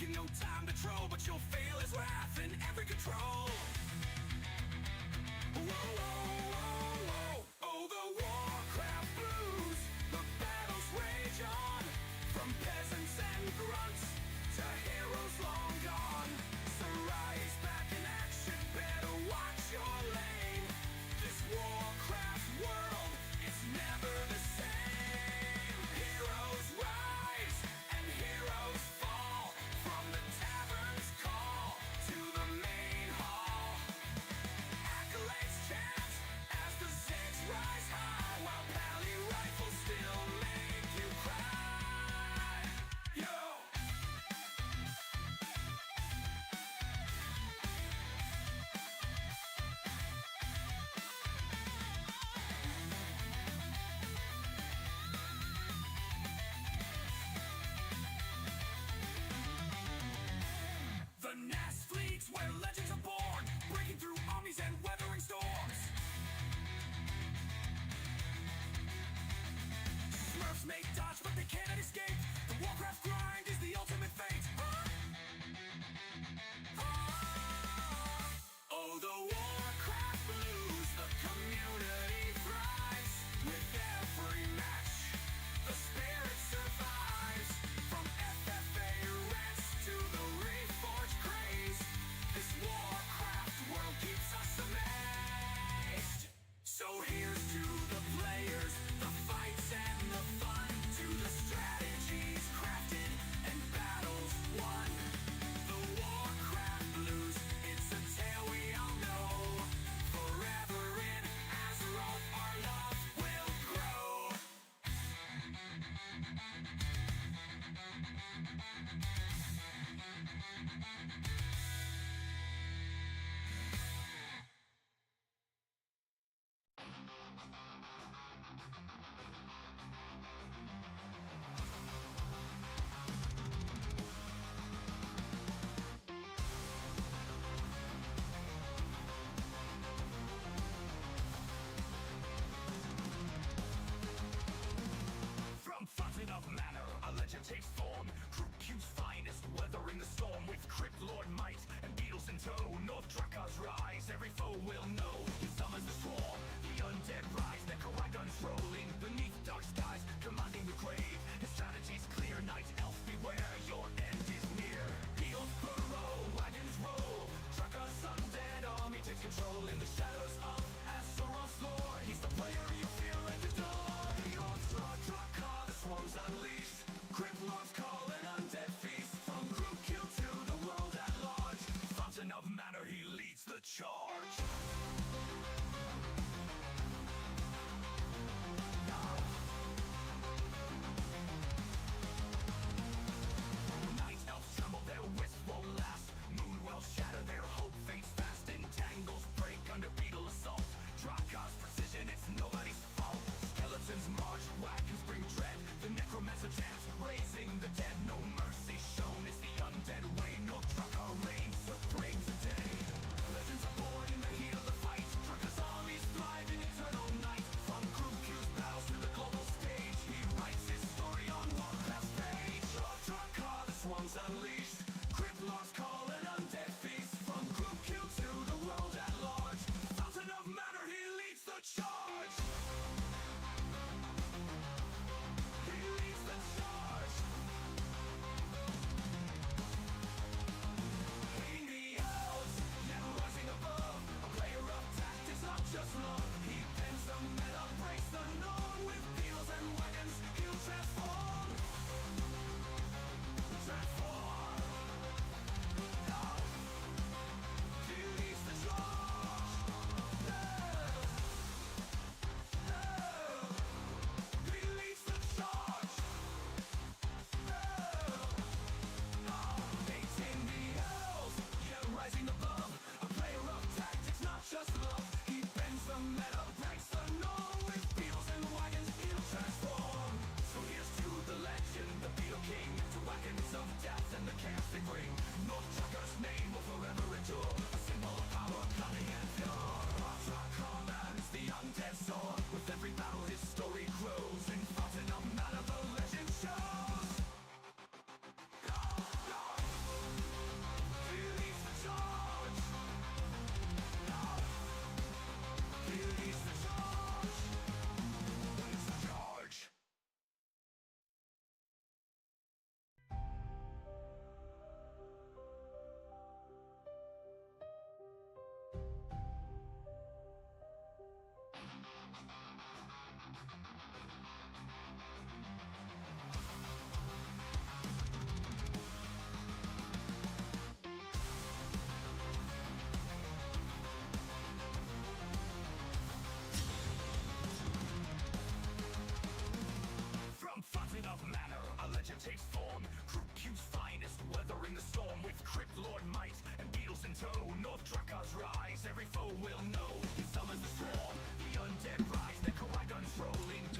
You know time to troll, but you'll feel his wrath in every control. Whoa, whoa, whoa, whoa. Oh, the Warcraft blues. The battles rage on, from peasants and grunts to heroes long gone. So rise back in action, better watch your lane. This Warcraft world, it's never the same. Heroes rise and heroes fall, from the tavern's call to the main hall.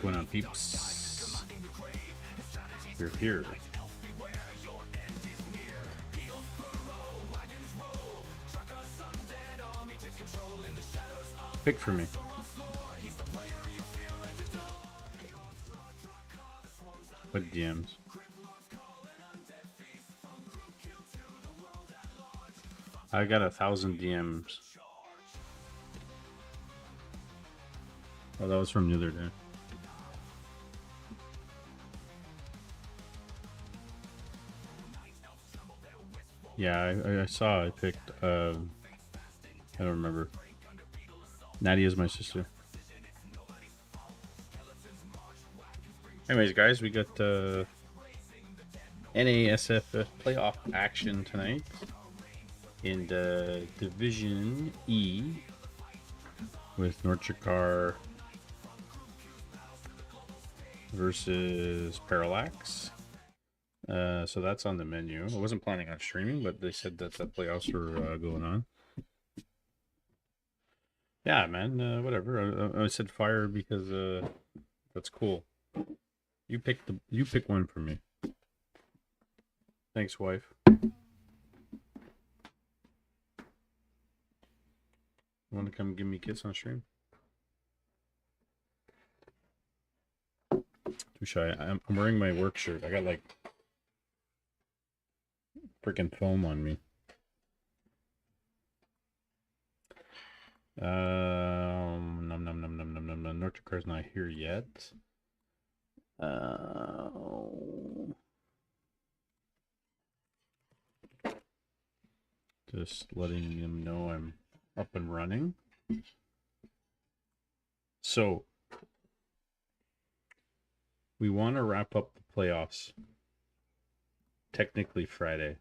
going on, peeps? We're here. Pick for me. What DMs? I got 1,000 DMs. Oh, that was from the other day. Yeah, I saw. I picked. I don't remember. Nadia is my sister. Anyways, guys, we got NASF playoff action tonight in the Division E with NorthDrakkar versus Parallax. So that's on the menu. I wasn't planning on streaming, but they said that the playoffs were going on. Yeah, man. Whatever. I said fire because that's cool. You pick one for me. Thanks, wife. Want to come give me a kiss on stream? Too shy. I'm wearing my work shirt. I got like freaking foam on me. NorthDrakkar's not here yet. Just letting them know I'm up and running. So we want to wrap up the playoffs technically Friday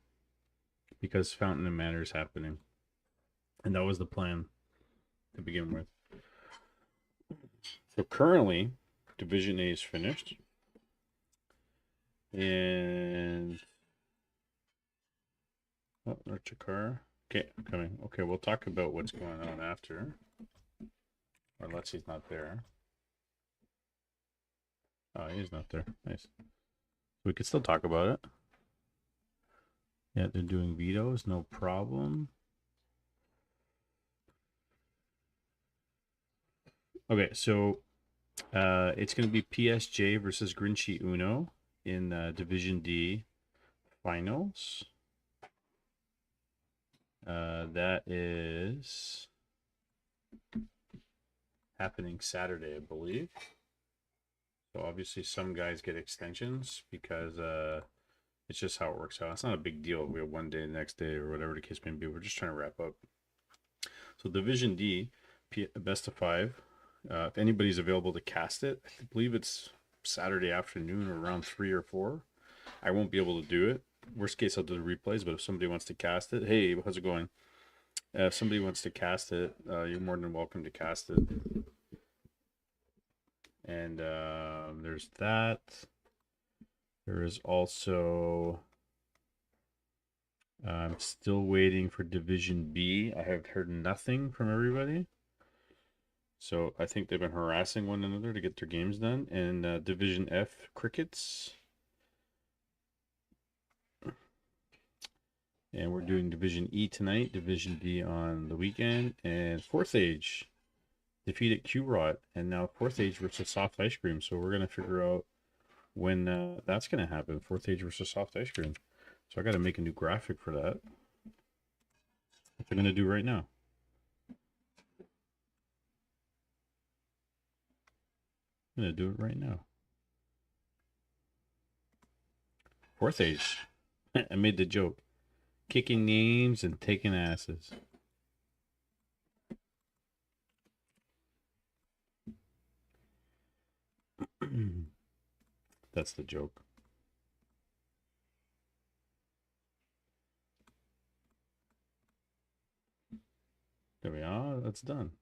because Fountain and Manor is happening, and that was the plan to begin with. So currently, Division A is finished, and NorthDrakkar. Okay, I'm coming. Okay, we'll talk about what's going on after, or unless he's not there. Oh, he's not there. Nice. We could still talk about it. Yeah, they're doing vetoes, no problem. Okay, so it's going to be PSJ versus Grinchy Uno in Division D finals. That is happening Saturday, I believe. So obviously some guys get extensions because it's just how it works out. It's not a big deal. We have one day, the next day, or whatever the case may be. We're just trying to wrap up. So Division D, best of 5. If anybody's available to cast it, I believe it's Saturday afternoon or around 3 or 4. I won't be able to do it. Worst case, I'll do the replays, but if somebody wants to cast it, hey, how's it going? If somebody wants to cast it, you're more than welcome to cast it. And there's that. There is also, I'm still waiting for Division B. I have heard nothing from everybody. So I think they've been harassing one another to get their games done. And Division F, Crickets. And we're doing Division E tonight, Division D on the weekend, and Fourth Age defeated Q-Rot, and now Fourth Age versus Soft Ice Cream. So we're going to figure out when that's going to happen, Fourth Age versus Soft Ice Cream. So I got to make a new graphic for that, which I'm going to do right now. I'm going to do it right now. Fourth Age. I made the joke. Kicking names and taking asses. That's the joke. There we are. That's done.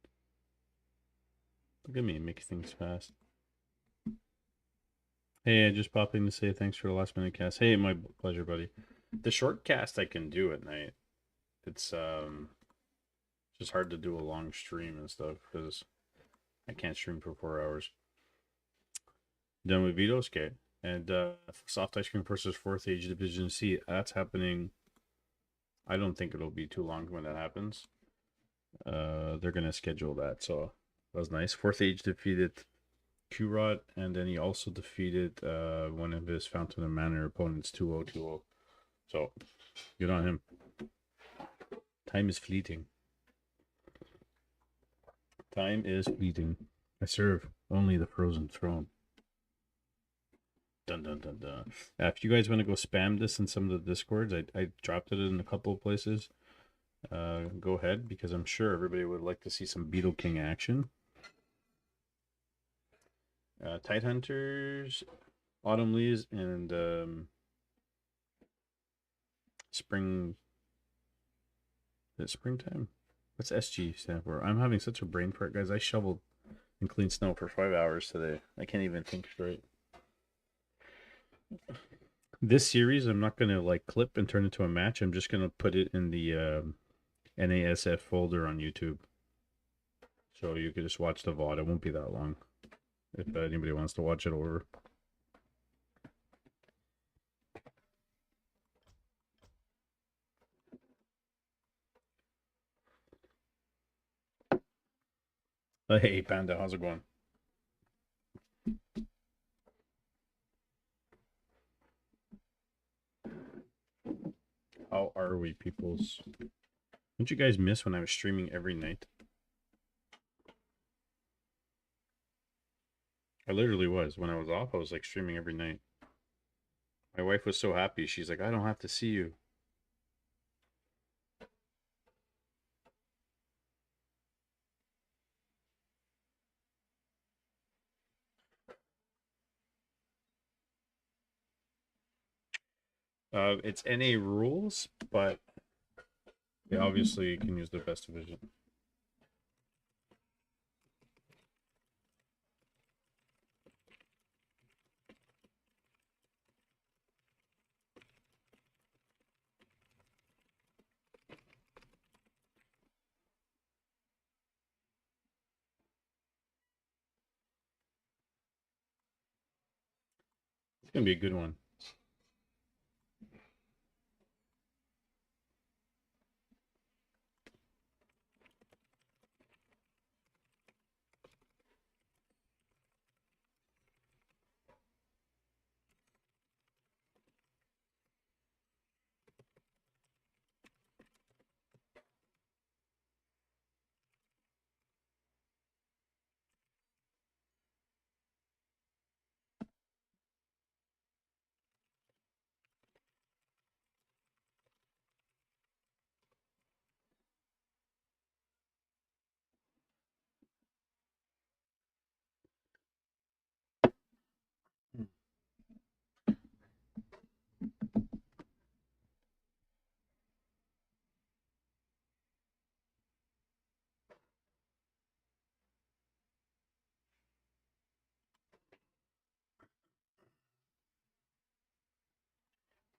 Look at me make things fast. Hey, I just popped in to say thanks for the last minute cast. Hey, my pleasure, buddy. The short cast I can do at night. It's just hard to do a long stream and stuff because I can't stream for 4 hours. Done with vetoes, okay. And soft ice cream versus fourth age division C. That's happening. I don't think it'll be too long when that happens. They're gonna schedule that, so that was nice. Fourth age defeated Q-Rod, and then he also defeated one of his Fountain of Manor opponents 2-0, 2-0. So good on him. Time is fleeting. Time is fleeting. I serve only the frozen throne. Dun dun dun dun. If you guys want to go spam this in some of the discords, I dropped it in a couple of places. Go ahead, because I'm sure everybody would like to see some Beetle King action. Tide Hunters, Autumn Leaves, and Spring. Is it springtime? What's SG stand for? I'm having such a brain fart, guys. I shoveled and cleaned snow for 5 hours today. I can't even think straight. This series, I'm not gonna like clip and turn into a match. I'm just gonna put it in the NASF folder on YouTube, so you can just watch the VOD. It won't be that long if anybody wants to watch it over. Hey Panda, how's it going? How are we, peoples? Don't you guys miss when I was streaming every night? I literally was. When I was off, I was like streaming every night. My wife was so happy. She's like, I don't have to see you. It's NA rules, but they obviously can use the best division. It's gonna be a good one.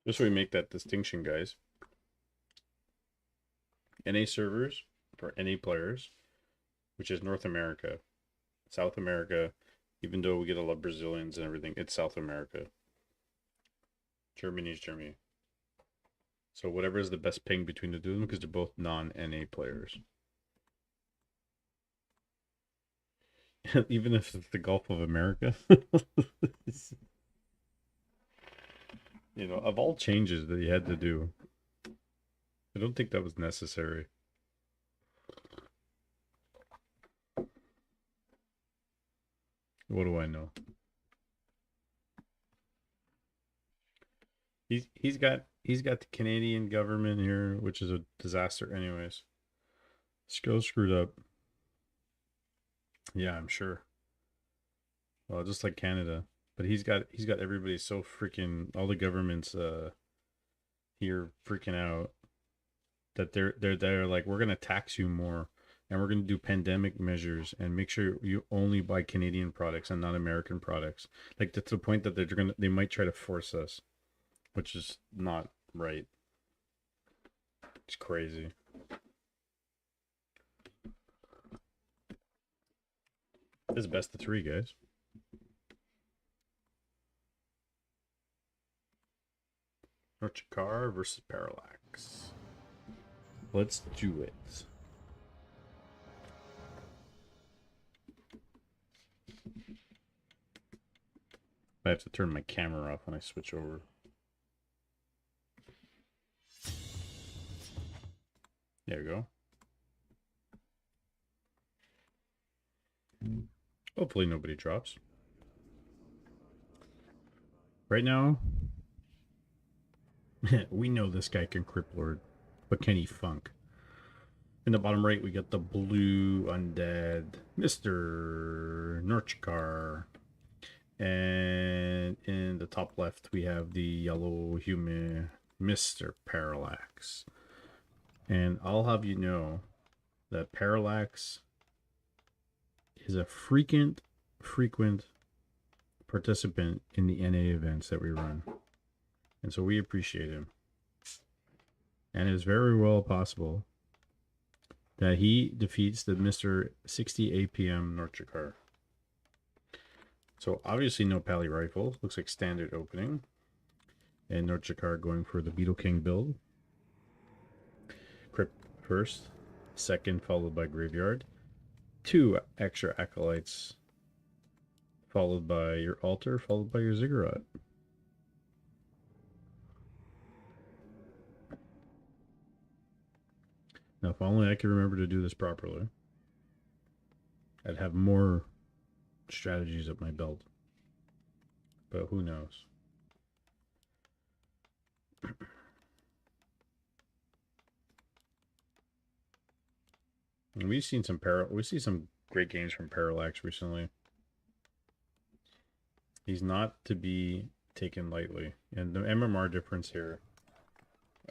Just so we make that distinction, guys. NA servers for NA players, which is North America. South America, even though we get a lot of Brazilians and everything, it's South America. Germany is Germany. So whatever is the best ping between the two of them, because they're both non-NA players. Even if it's the Gulf of America. You know, of all changes that he had to do, I don't think that was necessary. What do I know? He's got the Canadian government here, which is a disaster anyways. Skill screwed up. Yeah, I'm sure. Well, just like Canada. But he's got everybody so freaking, all the governments here freaking out that they're like, we're gonna tax you more, and we're gonna do pandemic measures and make sure you only buy Canadian products and not American products. Like, that's the point that they might try to force us, which is not right. It's crazy. This is best of 3, guys. NorthDrakkar versus Parallax. Let's do it. I have to turn my camera off when I switch over. There we go. Hopefully nobody drops. Right now, we know this guy can Crypt Lord, but can he funk? In the bottom right, we got the blue undead, Mr. NorthDrakkar. And in the top left, we have the yellow human, Mr. Parallax. And I'll have you know that Parallax is a frequent participant in the NA events that we run. And so we appreciate him. And it is very well possible that he defeats the Mr. 60 APM NorthDrakkar. So obviously no Pally rifle. Looks like standard opening. And NorthDrakkar going for the Beetle King build. Crypt first, second followed by Graveyard. 2 extra Acolytes followed by your Altar, followed by your Ziggurat. Now if only I could remember to do this properly, I'd have more strategies up my belt. But who knows? And we've seen some great games from Parallax recently. He's not to be taken lightly. And the MMR difference here,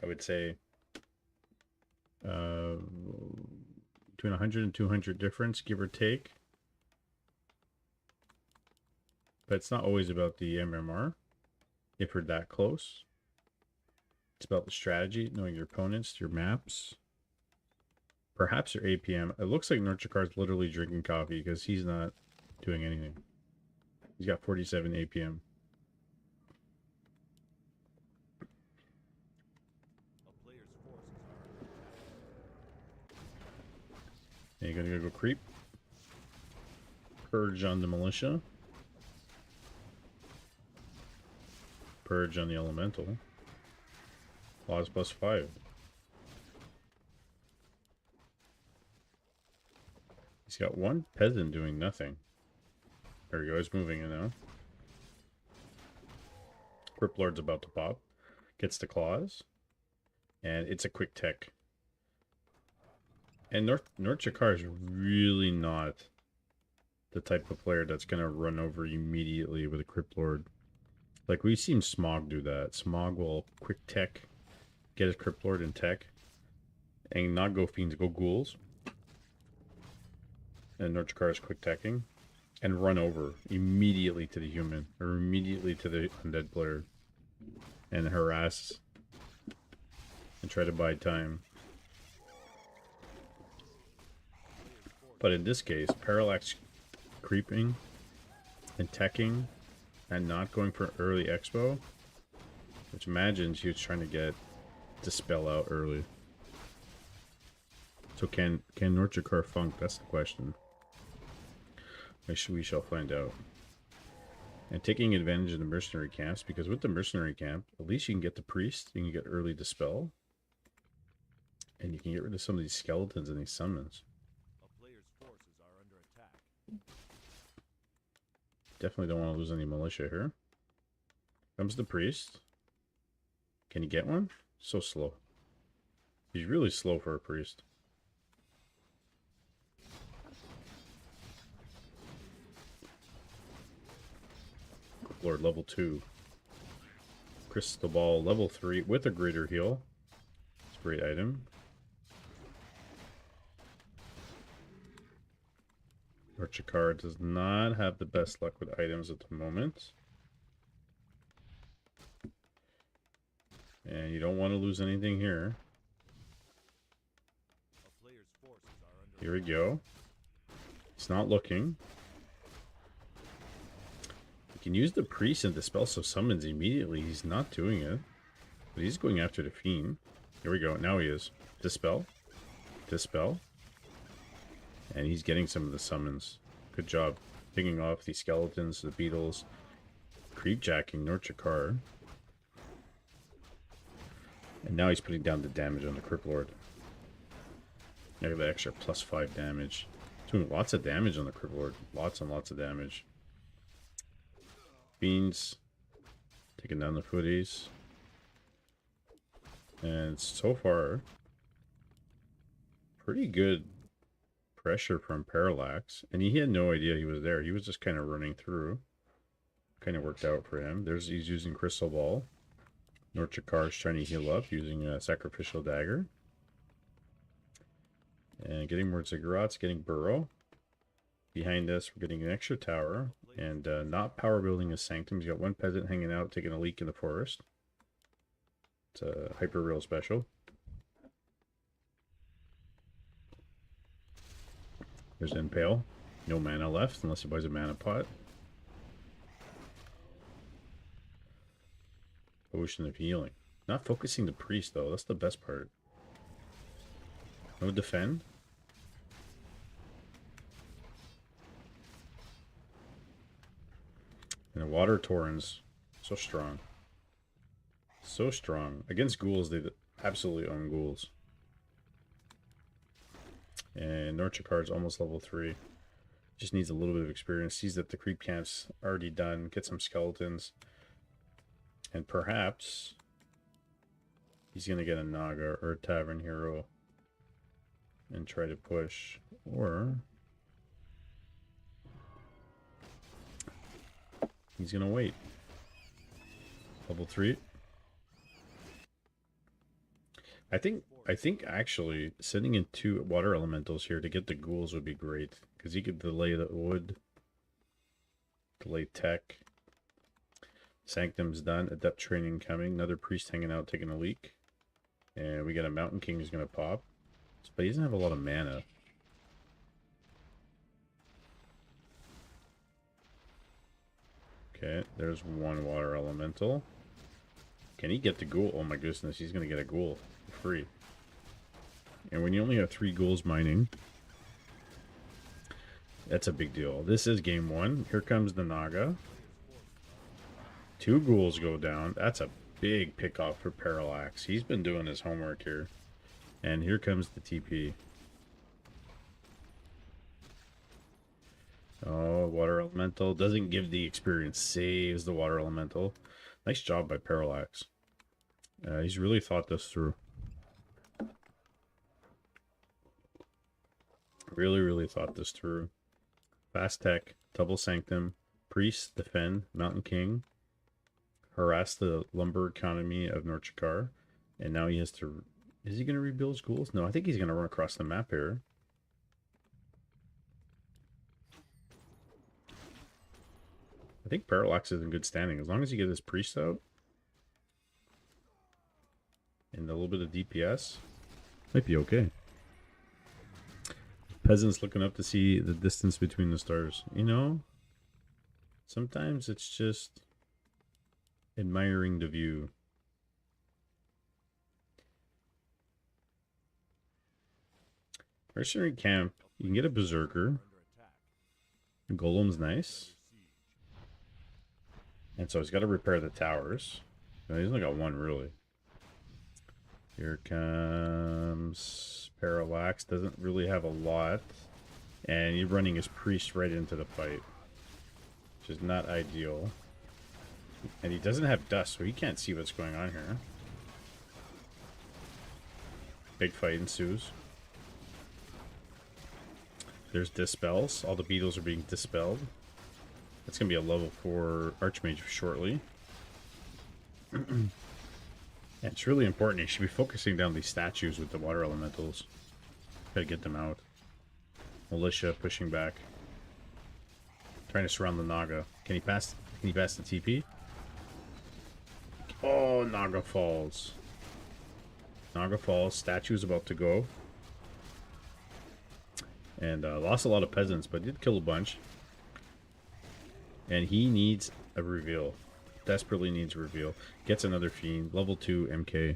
I would say, between 100 and 200 difference, give or take. But it's not always about the MMR, if we're that close. It's about the strategy, knowing your opponents, your maps, perhaps your APM. It looks like NorthDrakkar is literally drinking coffee because he's not doing anything. He's got 47 APM. And you're gonna go creep. Purge on the militia. Purge on the elemental. Claws +5. He's got 1 peasant doing nothing. There we go, he's moving in now. Crypt Lord's about to pop. Gets the claws. And it's a quick tech. And NorthDrakkar is really not the type of player that's going to run over immediately with a Crypt Lord. Like, we've seen Smog do that. Smog will quick tech, get his Crypt Lord in tech, and not go Fiends, go Ghouls. And NorthDrakkar is quick teching, and run over immediately to the human, or immediately to the undead player, and harass, and try to buy time. But in this case, Parallax creeping, and teching, and not going for early expo, which imagines he was trying to get Dispel out early. So can NorthDrakkar funk? That's the question. We shall find out. And taking advantage of the mercenary camps, because with the mercenary camp, at least you can get the priest, you can get early Dispel, and you can get rid of some of these skeletons and these summons. A player's forces are under attack. Definitely don't want to lose any militia here. Comes the priest. Can he get one? So slow. He's really slow for a priest. Lord level 2. Crystal Ball level 3 with a greater heal. It's a great item. NorthDrakkar does not have the best luck with items at the moment. And you don't want to lose anything here. Here we go. It's not looking. You can use the priest and dispel some summons immediately. He's not doing it. But he's going after the Fiend. Here we go. Now he is. Dispel. Dispel. And he's getting some of the summons. Good job. Picking off the skeletons, the beetles. Creep jacking NorthDrakkar. And now he's putting down the damage on the Crypt Lord. Look at that extra +5 damage. Doing lots of damage on the Crypt Lord. Lots and lots of damage. Fiends. Taking down the footies. And so far, pretty good pressure from Parallax. And he had no idea he was there. He was just kind of running through. Kind of worked out for him. He's using Crystal Ball. NorthDrakkar is trying to heal up using a Sacrificial Dagger. And getting more Ziggurats, getting Burrow. Behind us, we're getting an extra tower. And not power building his Sanctum. He's got one peasant hanging out, taking a leak in the forest. It's a hyper real special. There's Impale. No mana left unless he buys a mana pot. Potion of Healing. Not focusing the priest though. That's the best part. No defend. And Water Torrents. So strong. So strong. Against ghouls, they absolutely own ghouls. And NorthDrakkar is almost level 3. Just needs a little bit of experience. Sees that the creep camp's already done. Get some skeletons. And perhaps he's going to get a Naga or a Tavern Hero and try to push. Or he's going to wait. Level 3. I think actually sending in 2 water elementals here to get the ghouls would be great. Because he could delay the wood. Delay tech. Sanctum's done. Adept training coming. Another priest hanging out taking a leak. And we got a Mountain King who's going to pop. But he doesn't have a lot of mana. Okay, there's one water elemental. Can he get the ghoul? Oh my goodness, he's going to get a ghoul for free. And when you only have 3 ghouls mining, that's a big deal. This is game 1. Here comes the Naga. 2 ghouls go down. That's a big pickoff for Parallax. He's been doing his homework here. And here comes the TP. Oh, water elemental. Doesn't give the experience. Saves the water elemental. Nice job by Parallax. He's really thought this through. Really thought this through. Fast tech. Double Sanctum. Priest. Defend. Mountain King. Harass the lumber economy of NorthDrakkar. And now he has to... Is he going to rebuild his ghouls? No, I think he's going to run across the map here. I think Parallax is in good standing. As long as he gets his priest out. And a little bit of DPS. Might be okay. Peasants looking up to see the distance between the stars. You know? Sometimes it's just... admiring the view. Mercenary camp. You can get a berserker. Golem's nice. And so he's got to repair the towers. He's only got 1 really. Here comes Parallax. Doesn't really have a lot. And he's running his priest right into the fight. Which is not ideal. And he doesn't have dust, so he can't see what's going on here. Big fight ensues. There's dispels. All the beetles are being dispelled. That's going to be a level 4 Archmage shortly. And it's really important. You should be focusing down these statues with the water elementals. Gotta get them out. Militia pushing back. Trying to surround the Naga. Can he pass the TP? Oh, Naga falls. Naga falls. Statue's about to go. And lost a lot of peasants, but did kill a bunch. And he needs a reveal. Desperately needs a reveal. Gets another Fiend. Level 2 MK.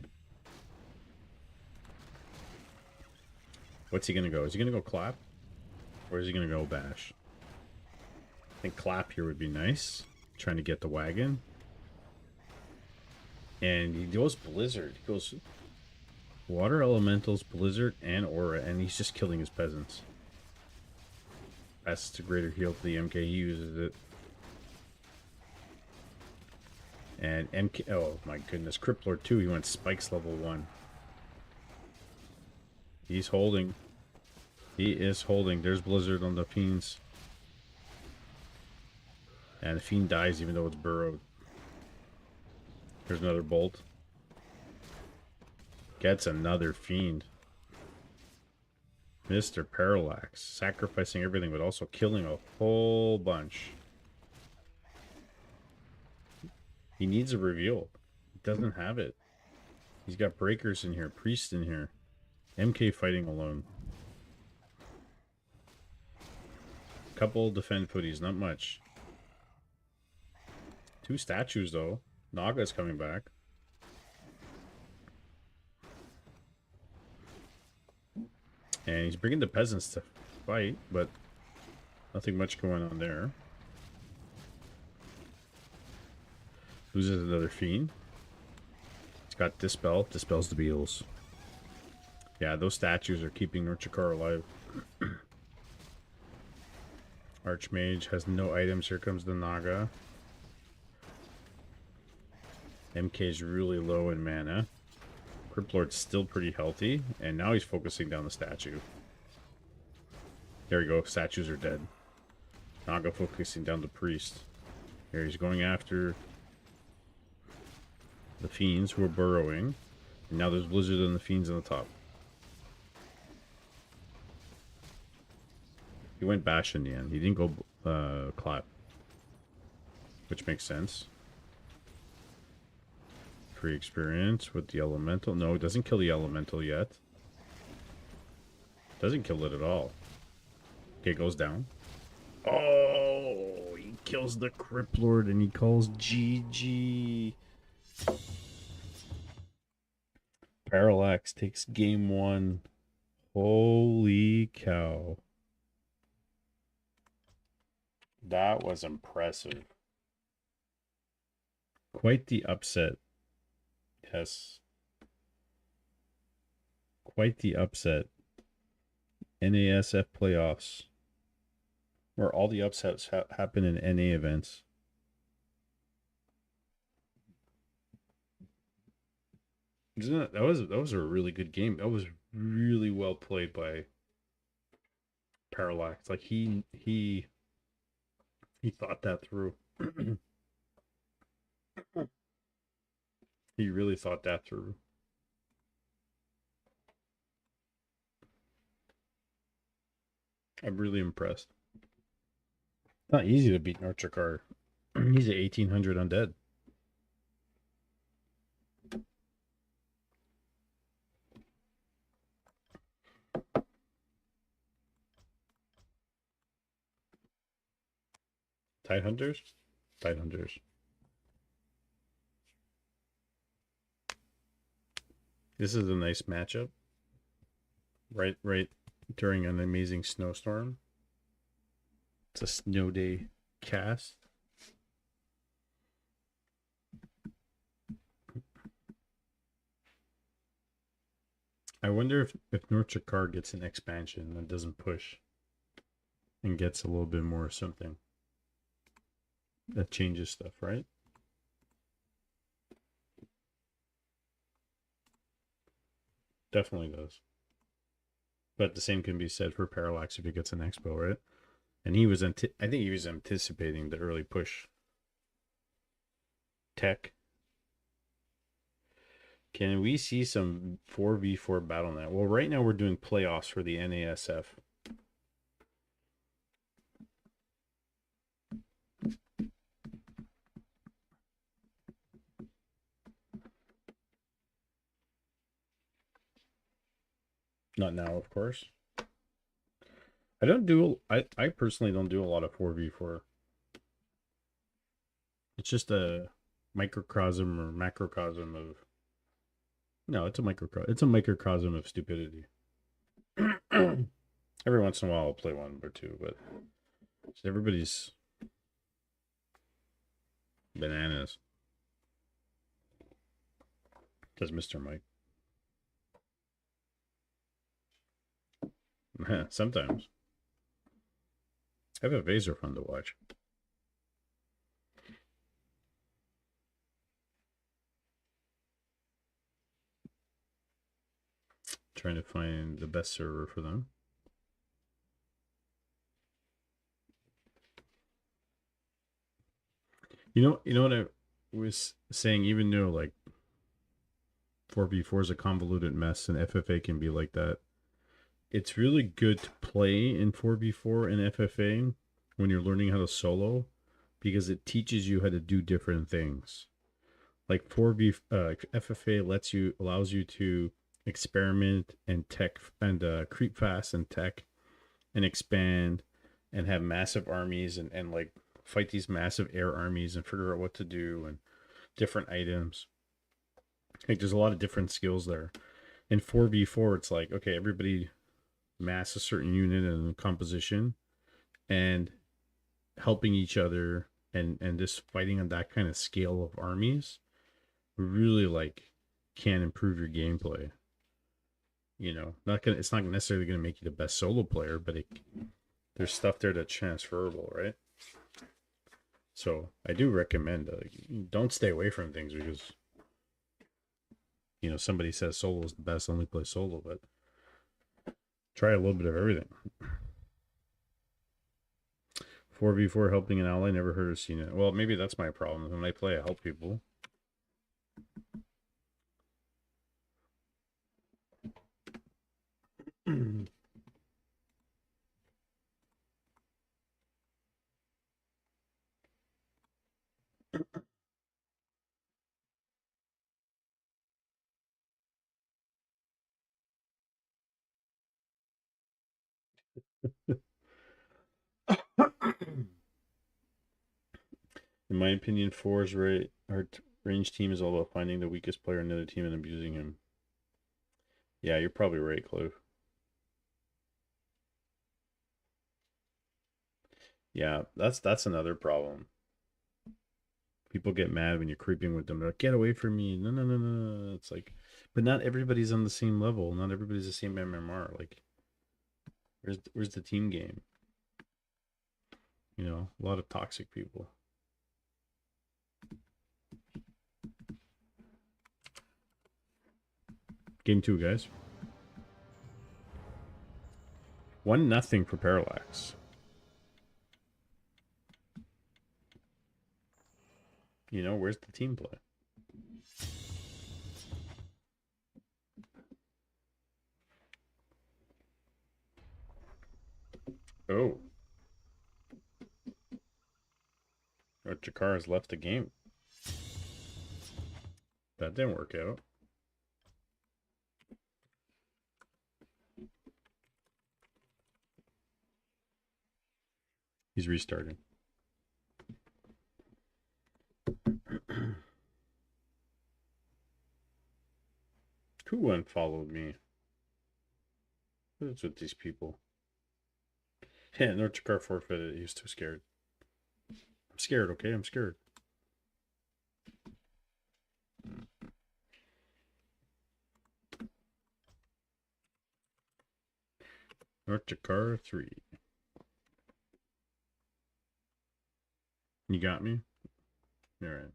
What's he going to go? Is he going to go Clap? Or is he going to go Bash? I think Clap here would be nice. Trying to get the wagon. And he goes Blizzard. He goes Water Elementals, Blizzard, and Aura. And he's just killing his peasants. That's a greater heal to the MK. He uses it. And MK... Oh, my goodness. Crippler 2. He went Spikes level 1. He's holding. He is holding. There's Blizzard on the Fiends. And the Fiend dies even though it's burrowed. There's another Bolt. Gets another Fiend. Mr. Parallax. Sacrificing everything, but also killing a whole bunch. He needs a reveal. He doesn't have it. He's got Breakers in here. Priest in here. MK fighting alone. Couple defend footies, not much. 2 statues though. Naga's coming back. And he's bringing the peasants to fight, but nothing much going on there. Loses another Fiend. He's got Dispel. Dispels the beetles. Yeah, those statues are keeping NorthDrakkar alive. Archmage has no items. Here comes the Naga. MK is really low in mana. Cryptlord's still pretty healthy. And now he's focusing down the statue. There we go. Statues are dead. Naga focusing down the priest. Here he's going after the Fiends who are burrowing. And now there's Blizzard and the Fiends on the top. He went Bash in the end. He didn't go Clap. Which makes sense. Free experience with the Elemental. No, it doesn't kill the Elemental yet. Doesn't kill it at all. Okay, it goes down. Oh, he kills the Cryptlord and he calls GG. Parallax takes game 1. Holy cow. That was impressive. Quite the upset. Yes. Quite the upset. NASF playoffs. Where all the upsets happen in NA events. Isn't it? That was a really good game. That was really well played by Parallax. Like he thought that through. He really thought that through. I'm really impressed. It's not easy to beat NorthDrakkar. He's at 1800 undead. Tidehunters? Tidehunters. This is a nice matchup. Right during an amazing snowstorm. It's a snow day cast. I wonder if NorthDrakkar gets an expansion that doesn't push and gets a little bit more something. That changes stuff, right? Definitely does. But the same can be said for Parallax if he gets an expo, right? And he was, I think he was anticipating the early push. Tech. Can we see some 4v4 BattleNet? Well, right now we're doing playoffs for the NASF. Not now, of course. I personally don't do a lot of 4v4. It's just a microcosm or macrocosm of. No, it's a microcosm. It's a microcosm of stupidity. Every once in a while, I'll play one or two, but everybody's bananas. Does Mr. Mike? Sometimes. FFAs are fun to watch. Trying to find the best server for them. You know what I was saying, even though like 4v4 is a convoluted mess and FFA can be like that, it's really good to play in 4v4 and FFA when you're learning how to solo, because it teaches you how to do different things. Like FFA allows you to experiment and tech and creep fast and tech and expand and have massive armies and like fight these massive air armies and figure out what to do and different items. Like there's a lot of different skills there. In 4v4, it's like, okay, everybody mass a certain unit and composition and helping each other and just fighting on that kind of scale of armies really like can improve your gameplay. You know, it's not necessarily gonna make you the best solo player, but there's stuff there that's transferable, right? So I do recommend don't stay away from things because somebody says solo is the best, only play solo, but try a little bit of everything. 4v4 helping an ally, never heard or seen it. Well, maybe that's my problem. When I play, I help people. In my opinion, four's right. Our range team is all about finding the weakest player in another team and abusing him. Yeah, you're probably right, Clive. Yeah, that's another problem. People get mad when you're creeping with them. They're like, get away from me. No, no, no, no, no. It's like, but not everybody's on the same level. Not everybody's the same MMR. Like, where's the team game? A lot of toxic people. Game 2, guys. 1-0 for Parallax. Where's the team play? Oh. NorthDrakkar has left the game. That didn't work out. He's restarting. Who unfollowed me? What's with these people? Yeah, NorthDrakkar forfeited. He was too scared. I'm scared, okay? I'm scared. NorthDrakkar 3. You got me? Alright.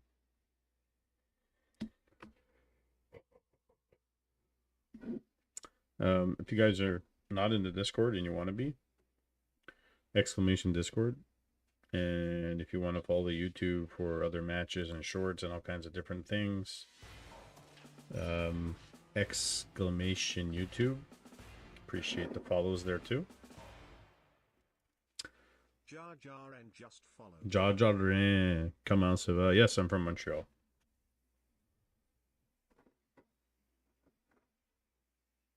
If you guys are not in the Discord and you want to be, !Discord. And if you want to follow the YouTube for other matches and shorts and all kinds of different things, !YouTube. Appreciate the follows there too. Jar Jar and just follow. Jar Jar, comment ça va? Yes, I'm from Montreal.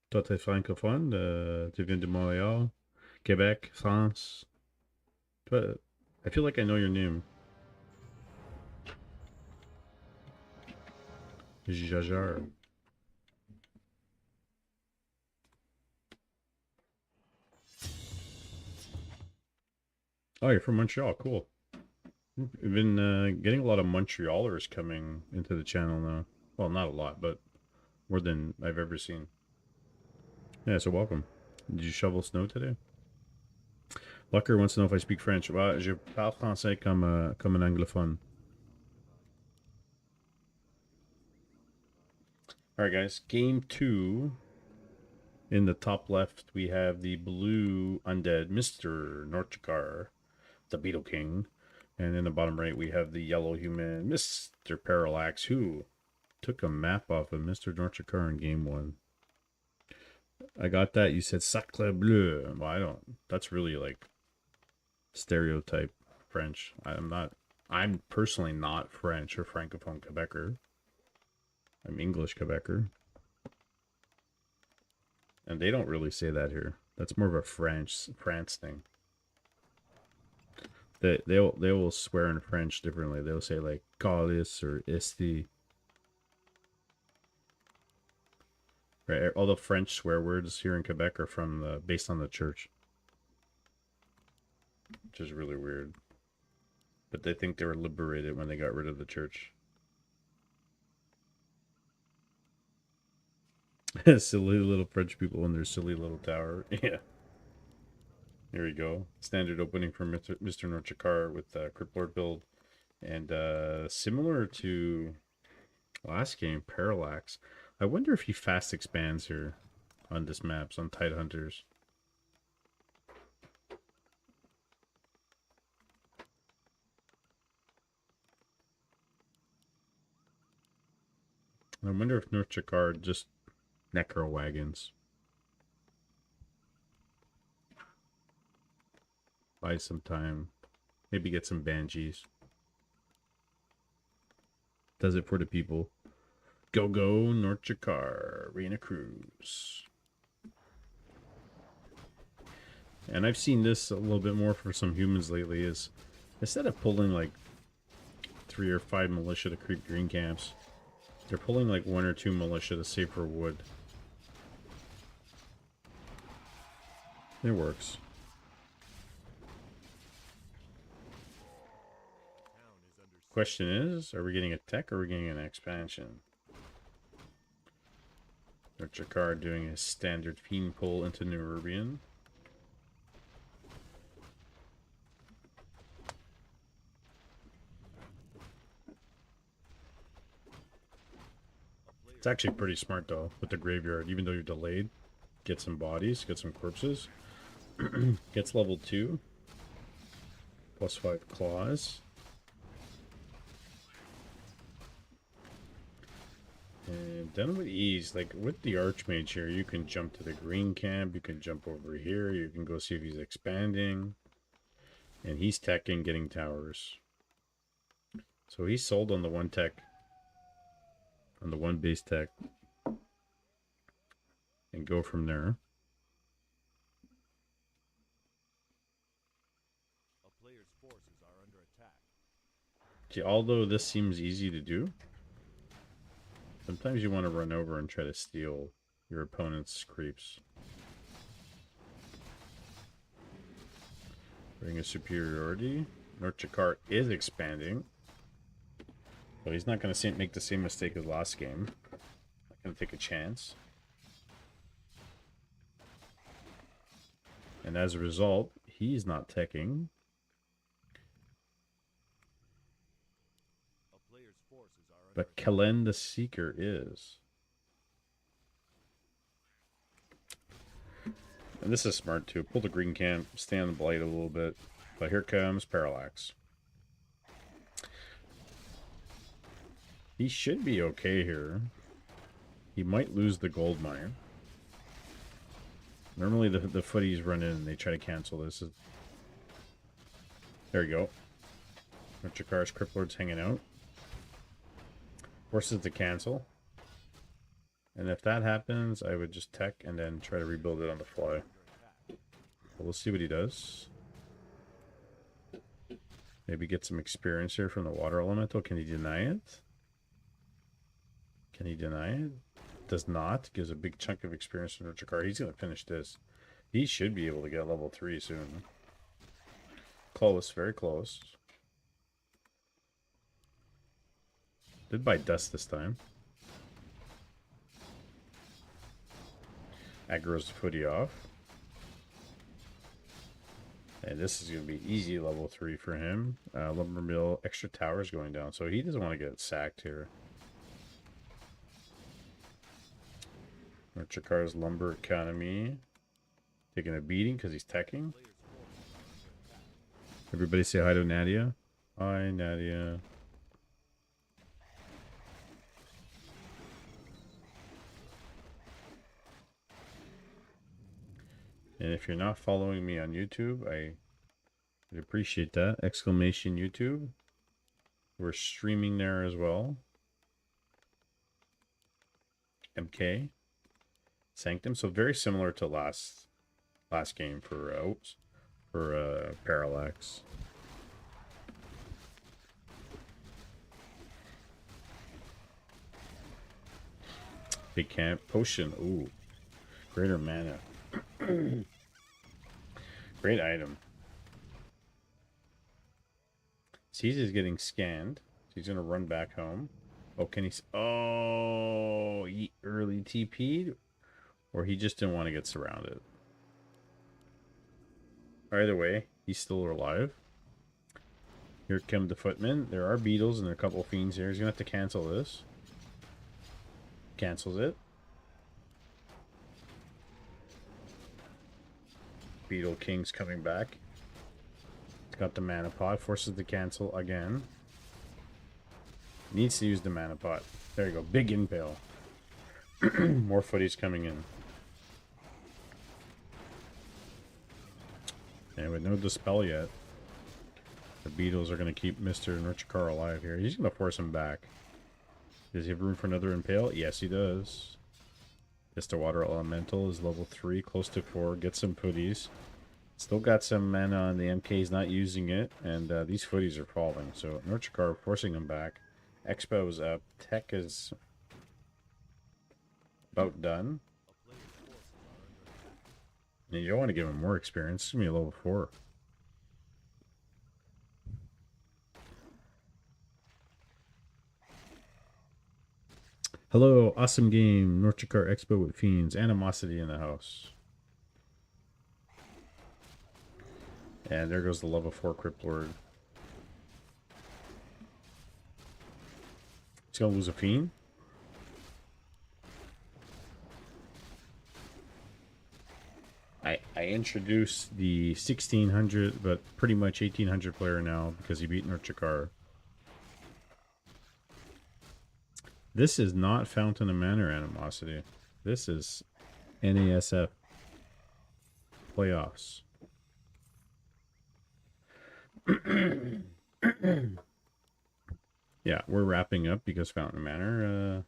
Toi, t'es francophone? Tu viens de Montréal, Québec, France? Toi, I feel like I know your name. Jajar. Oh, you're from Montreal. Cool. We've been getting a lot of Montrealers coming into the channel now. Well, not a lot, but more than I've ever seen. Yeah, so welcome. Did you shovel snow today? Lucker wants to know if I speak French. Well, je parle français comme un anglophone. Alright, guys. Game 2. In the top left, we have the blue undead Mr. NorthDrakkar, the Beetle King. And in the bottom right, we have the yellow human Mr. Parallax, who took a map off of Mr. NorthDrakkar in game 1. I got that. You said Sacre Bleu. Well, I don't. That's really like stereotype French. I'm personally not French or Francophone Quebecer. I'm English Quebecer. And they don't really say that here. That's more of a France thing. They will swear in French differently. They'll say like Calis or Esti. Right, all the French swear words here in Quebec are from based on the church, which is really weird. But they think they were liberated when they got rid of the church. Silly little French people in their silly little tower. Yeah. Here we go. Standard opening for Mr. NorthDrakkar with Crypt Lord build. And similar to last game, Parallax. I wonder if he fast expands here on this map, on Tide Hunters. I wonder if NorthDrakkar just necro wagons. Buy some time. Maybe get some banshees. Does it for the people. Go NorthDrakkar Arena Cruise. And I've seen this a little bit more for some humans lately, is instead of pulling like 3 or 5 militia to creep green camps, they're pulling like 1 or 2 militia to save for wood. It works. Question is, are we getting a tech or are we getting an expansion? NorthDrakkar doing his standard fiend pull into Nerubian. It's actually pretty smart though with the graveyard, even though you're delayed. Get some bodies, get some corpses. Gets level 2. +5 claws. And done with ease. Like with the Archmage here, you can jump to the green camp, you can jump over here, you can go see if he's expanding. And he's teching, getting towers. So he's sold on the 1 tech. On the 1 base tech. And go from there. A player's forces are under attack. See, although this seems easy to do, sometimes you want to run over and try to steal your opponent's creeps. Bring a superiority. NorthDrakkar is expanding. So he's not going to make the same mistake as last game. Not going to take a chance. And as a result, he's not teching. But Kellen the Seeker is. And this is smart too. Pull the green camp, stay on the blight a little bit. But here comes Parallax. He should be okay here. He might lose the gold mine. Normally the footies run in and they try to cancel this. There we go. NorthDrakkar's Crypt Lord's hanging out. Forces to cancel. And if that happens, I would just tech and then try to rebuild it on the fly. But we'll see what he does. Maybe get some experience here from the water elemental. Can he deny it? Can he deny it? Does not. Gives a big chunk of experience to NorthDrakkar. He's going to finish this. He should be able to get level 3 soon. Close, very close. Did buy dust this time. Aggro's the footy off. And this is going to be easy level 3 for him. Lumber mill, extra towers going down. So he doesn't want to get sacked here. NorthDrakkar's lumber economy taking a beating because he's teching. Everybody say hi to Nadia. Hi, Nadia. And if you're not following me on YouTube, I would appreciate that. Exclamation YouTube. We're streaming there as well. MK. Sanctum. So very similar to last game for Parallax. Big camp potion. Ooh. Greater mana. Great item. Caesar's getting scanned. So he's gonna run back home. Oh, can he? Oh, he early TP'd, or he just didn't want to get surrounded. Either way, he's still alive. Here come the footmen. There are beetles and there are a couple fiends here. He's gonna have to cancel this. Cancels it. Beetle King's coming back. He's got the mana pot. Forces to cancel again. Needs to use the mana pot. There you go. Big impale. More footies coming in. And with no dispel yet, the beetles are going to keep Mr. NorthDrakkar alive here. He's going to force him back. Does he have room for another impale? Yes, he does. Just a water elemental is level 3, close to 4. Get some footies. Still got some mana on the MK. He's not using it. And these footies are falling. So NorthDrakkar forcing him back. Expo is up. Tech is about done. And you don't want to give him more experience. It's going to be a level 4. Hello, awesome game. NorthDrakkar Expo with Fiends. Animosity in the house. And there goes the level 4 Crypt Lord. He's going to lose a Fiend. I introduced the 1600, but pretty much 1800 player now because he beat NorthDrakkar. This is not Fountain of Manor Animosity. This is NASF playoffs. Yeah, we're wrapping up because Fountain of Manor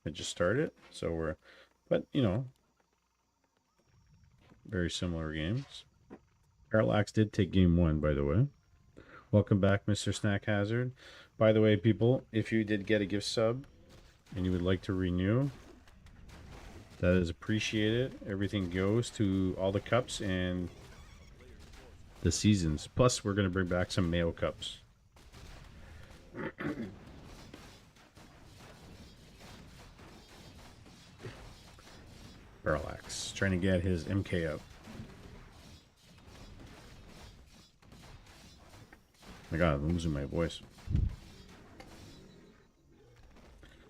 had just started. So we're, but you know, very similar games. Parallax did take game 1, by the way. Welcome back, Mr. Snack Hazard. By the way, people, if you did get a gift sub and you would like to renew, that is appreciated. Everything goes to all the cups and the seasons. Plus, we're going to bring back some Mayo cups. Parallax trying to get his MK up. My God, I'm losing my voice.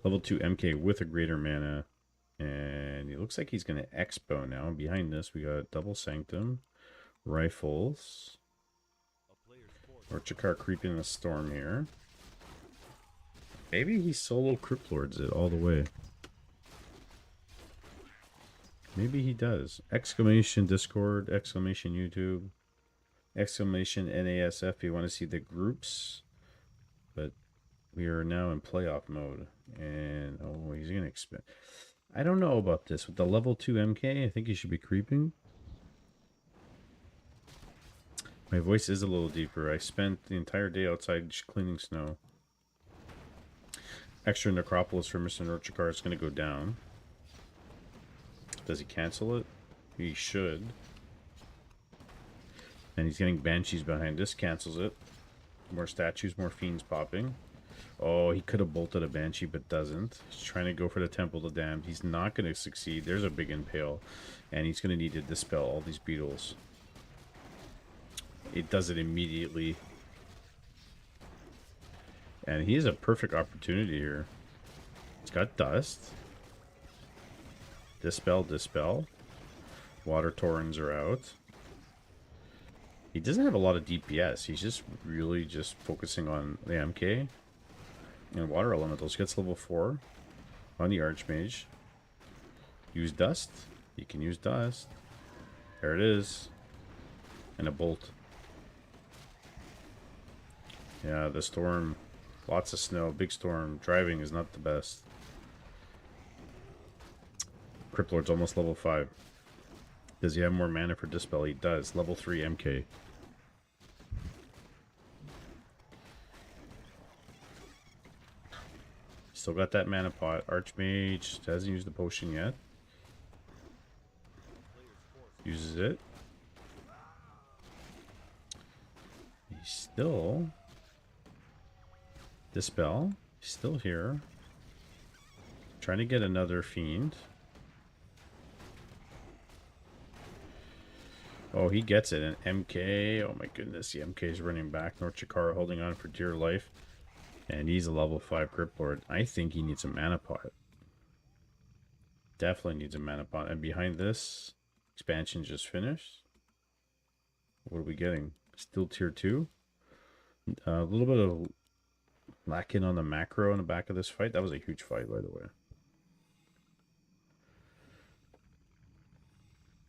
Level 2 MK with a greater mana. And it looks like he's going to Expo now. Behind this, we got Double Sanctum, Rifles. NorthDrakkar creeping in a storm here. Maybe he solo Crypt Lords it all the way. Maybe he does. Exclamation Discord, exclamation YouTube, exclamation NASF if you want to see the groups. But we are now in playoff mode. And, oh, he's going to expect. I don't know about this. With the level 2 MK, I think he should be creeping. My voice is a little deeper. I spent the entire day outside just cleaning snow. extra Necropolis for Mr. NorthDrakkar is going to go down. Does he cancel it? He should. And he's getting Banshees behind this. Cancels it. More statues, more fiends popping. Oh, he could have bolted a Banshee, but doesn't. He's trying to go for the Temple of the Damned. He's not going to succeed. There's a big impale. And he's going to need to dispel all these beetles. It does it immediately. And he has a perfect opportunity here. He's got dust. Dispel, dispel. Water Torrens are out. He doesn't have a lot of DPS. He's just really just focusing on the MK. And Water Elementals. Gets level 4 on the Archmage. Use dust. He can use dust. There it is. And a bolt. Yeah, the storm. Lots of snow. Big storm. Driving is not the best. Crypt Lord's almost level 5. Does he have more mana for Dispel? He does. Level 3 MK. Still got that mana pot. Archmage hasn't used the potion yet. Uses it. He's still... Dispel. He's still here. Trying to get another Fiend. Oh, he gets it. An MK. Oh my goodness. The MK is running back. NorthDrakkar holding on for dear life. And he's a level 5 Crypt Lord. I think he needs a mana pot. Definitely needs a mana pot. And behind this, expansion just finished. What are we getting? Still tier 2. A little bit of lacking on the macro in the back of this fight. That was a huge fight, by the way.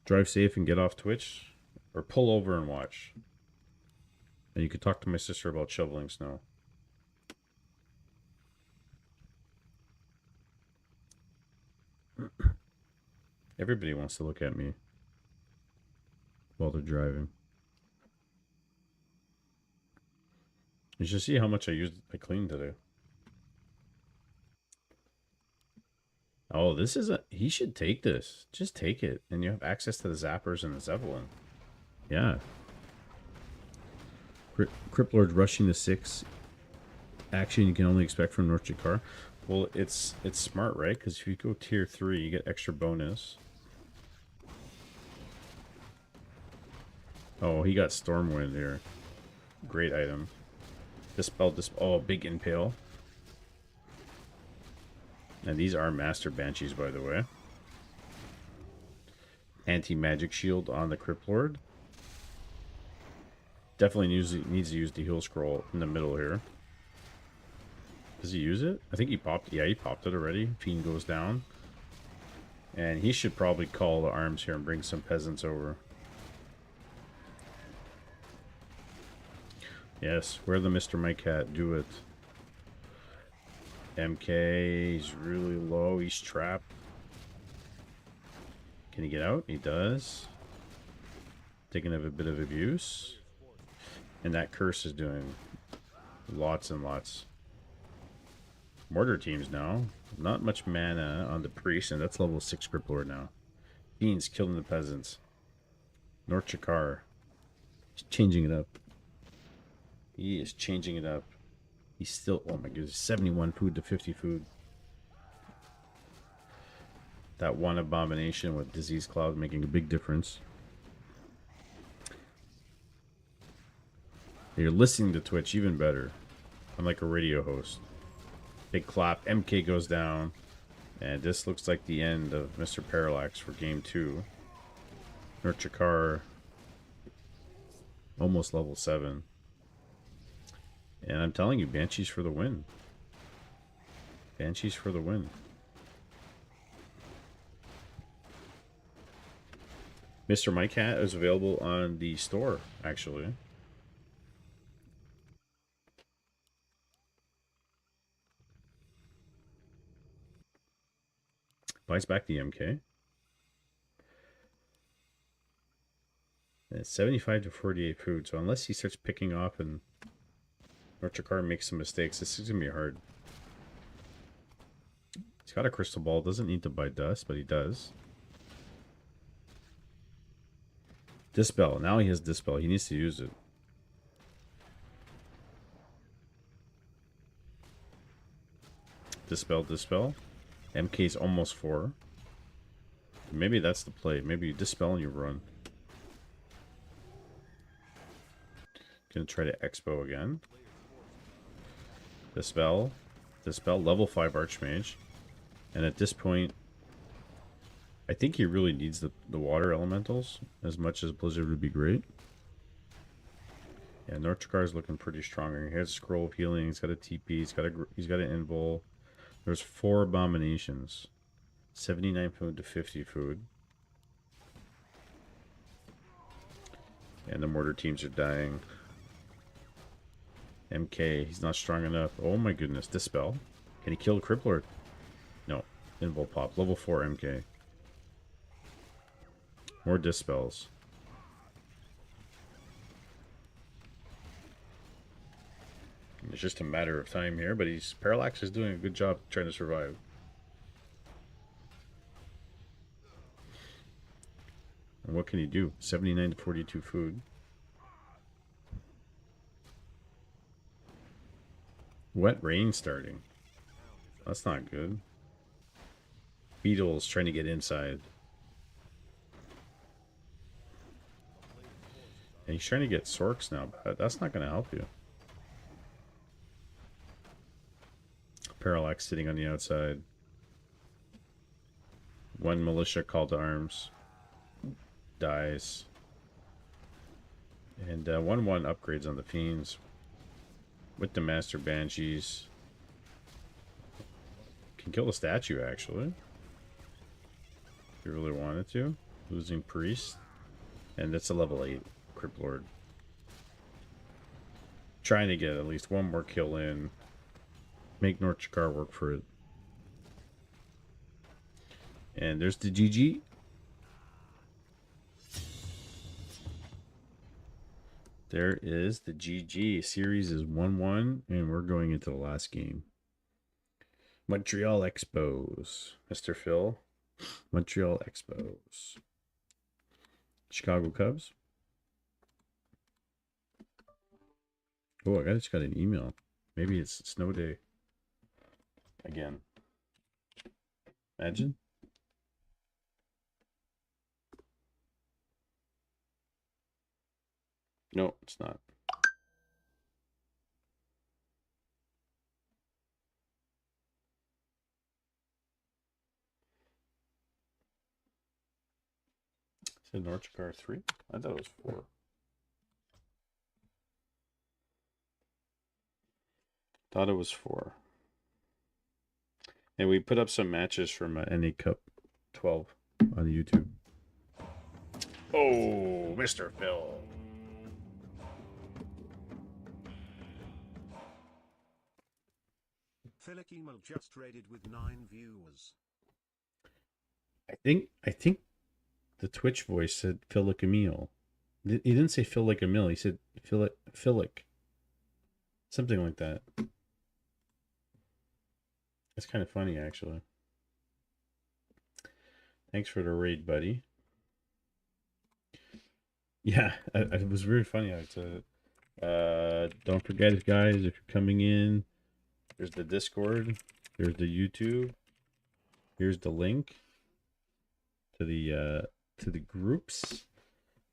Drive safe and get off Twitch. Or pull over and watch. And you could talk to my sister about shoveling snow. Everybody wants to look at me while they're driving. You should see how much I cleaned today. Oh, this is a... He should take this. Just take it. And you have access to the Zappers and the Zeppelin. Yeah. Crypt Lord rushing the 6. Action you can only expect from NorthDrakkar. Well, it's smart, right? Because if you go tier 3, you get extra bonus. Oh, he got Stormwind here. Great item. Dispel, oh, big impale. And these are Master Banshees, by the way. Anti-magic shield on the Crypt Lord. Definitely needs to use the heal scroll in the middle here. Does he use it? I think he popped. Yeah, he popped it already. Fiend goes down. And he should probably call the arms here and bring some peasants over. Yes, where the Mr. My Cat? Do it. MK, he's really low. He's trapped. Can he get out? He does. Taking a bit of abuse. And that curse is doing lots and lots. Mortar teams now. Not much mana on the priest, and that's level 6 Crypt Lord now. Fiends killing the peasants. NorthDrakkar. He's changing it up. He is changing it up. He's still, oh my goodness, 71 food to 50 food. That one abomination with Disease Cloud making a big difference. You're listening to Twitch even better. I'm like a radio host. Big clap. MK goes down. And this looks like the end of Mr. Parallax for game 2. NorthDrakkar almost level 7. And I'm telling you, Banshees for the win. Banshees for the win. Mr. My Cat is available on the store, actually. Buys back the MK. And it's 75 to 48 food, so unless he starts picking off and NorthDrakkar makes some mistakes, this is going to be hard. He's got a crystal ball. Doesn't need to buy dust, but he does. Dispel. Now he has Dispel. He needs to use it. Dispel, Dispel. MK's almost 4. Maybe that's the play. Maybe you Dispel and you run. Gonna try to Expo again. Dispel. Dispel. Level 5 Archmage. And at this point, I think he really needs the water elementals as much as Blizzard would be great. Yeah, NorthDrakkar is looking pretty strong. He has a Scroll of Healing. He's got a TP. He's got an Invul. There's 4 Abominations. 79 food to 50 food. And the mortar teams are dying. MK, he's not strong enough. Oh my goodness, Dispel. Can he kill the Cripplord? No. Invul pop. Level 4 MK. More Dispels. It's just a matter of time here, but Parallax is doing a good job trying to survive. And what can he do? 79 to 42 food. Wet rain starting. That's not good. Beetle's trying to get inside. And he's trying to get Sorks now, but that's not going to help you. Parallax sitting on the outside. 1 militia call to arms. Dies. And 1-1 upgrades on the Fiends. With the Master Banshees. Can kill the statue, actually. If you really wanted to. Losing Priest. And that's a level 8 Crypt Lord. Trying to get at least 1 more kill in. Make NorthDrakkar work for it. And there's the GG. There is the GG. Series is 1-1, and we're going into the last game. Montreal Expos. Mr. Phil. Montreal Expos. Chicago Cubs. Oh, I just got an email. Maybe it's snow day. Again. Imagine. No, it's not. Said NorthDrakkar 3? I thought it was 4. Thought it was 4. And we put up some matches from NA Cup 12 on YouTube. Oh, Mr. Phil. Philic email just rated with 9 viewers. I think the Twitch voice said Philic Emil. He didn't say Phil like Emil. He said Philic. Something like that. That's kind of funny, actually. Thanks for the raid, buddy. Yeah, it was really funny. Don't forget, guys, if you're coming in, there's the Discord, there's the YouTube, here's the link to the groups,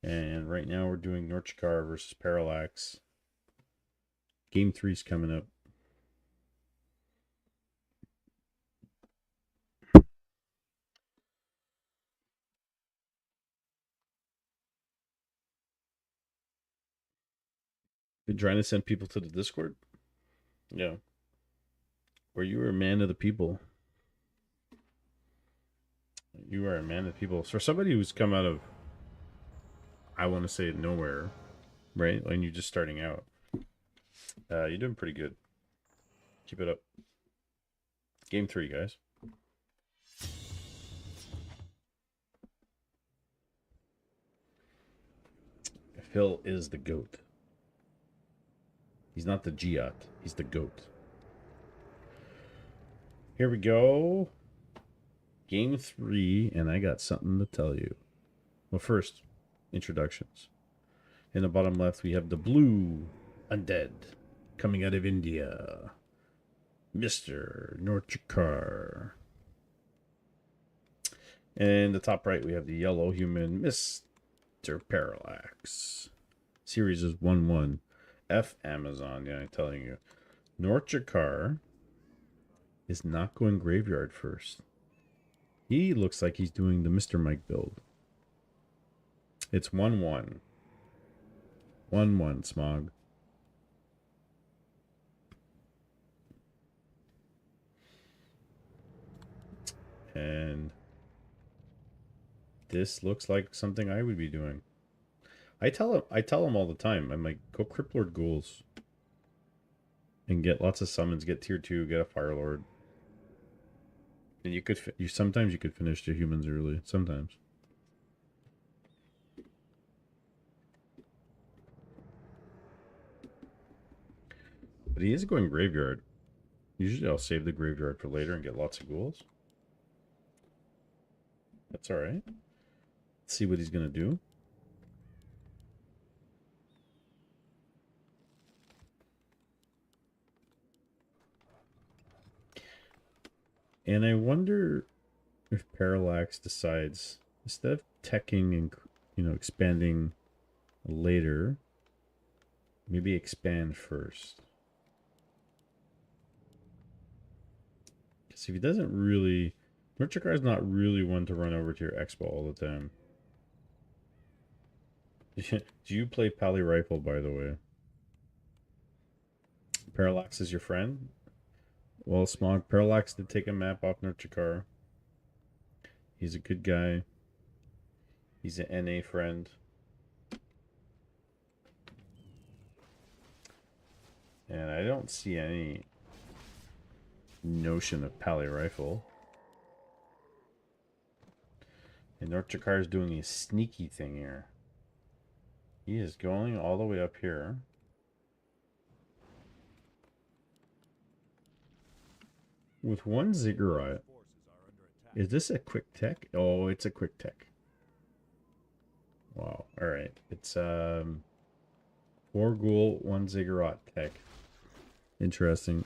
and right now we're doing NorthDrakkar versus Parallax. Game 3 is coming up. Been trying to send people to the Discord? Yeah. Or you are a man of the people. You are a man of the people. For somebody who's come out of, I want to say nowhere, right? When you're just starting out. You're doing pretty good. Keep it up. Game 3, guys. Phil is the GOAT. He's not the Giat. He's the GOAT. Here we go. Game 3, and I got something to tell you. Well, first, introductions. In the bottom left, we have the blue undead coming out of India. Mr. NorthDrakkar. And the top right, we have the yellow human, Mr. Parallax. Series is 1-1. F Amazon, yeah, I'm telling you. NorthDrakkar is not going graveyard first. He looks like he's doing the Mr. Mike build. It's 1-1. 1-1, Smog. And this looks like something I would be doing. I tell him all the time. I'm like, go Cryptlord Ghouls. And get lots of summons, get tier 2, get a Fire Lord. And you could sometimes you could finish the humans early. Sometimes. But he is going graveyard. Usually I'll save the graveyard for later and get lots of ghouls. That's alright. Let's see what he's gonna do. And I wonder if Parallax decides, instead of teching and, you know, expanding later, maybe expand first. Because if he doesn't really... NorthDrakkar is not really one to run over to your expo all the time. Do you play Pally Rifle, by the way? Parallax is your friend? Well, Smog, Parallax did take a map off NorthDrakkar. He's a good guy. He's an NA friend. And I don't see any notion of Pally Rifle. And NorthDrakkar is doing a sneaky thing here. He is going all the way up here. With one Ziggurat. Is this a quick tech? Oh, it's a quick tech. Wow. Alright. It's 4 ghoul, 1 Ziggurat tech. Interesting.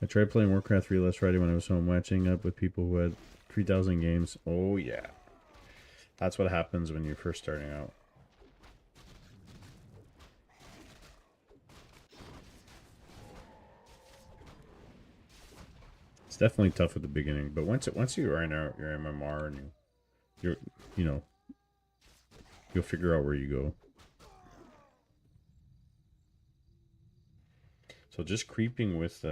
I tried playing Warcraft 3 last Friday when I was home, matching up with people who had 3,000 games. Oh yeah. That's what happens when you're first starting out. It's definitely tough at the beginning, but once you iron out your MMR and you know, you'll figure out where you go. So just creeping with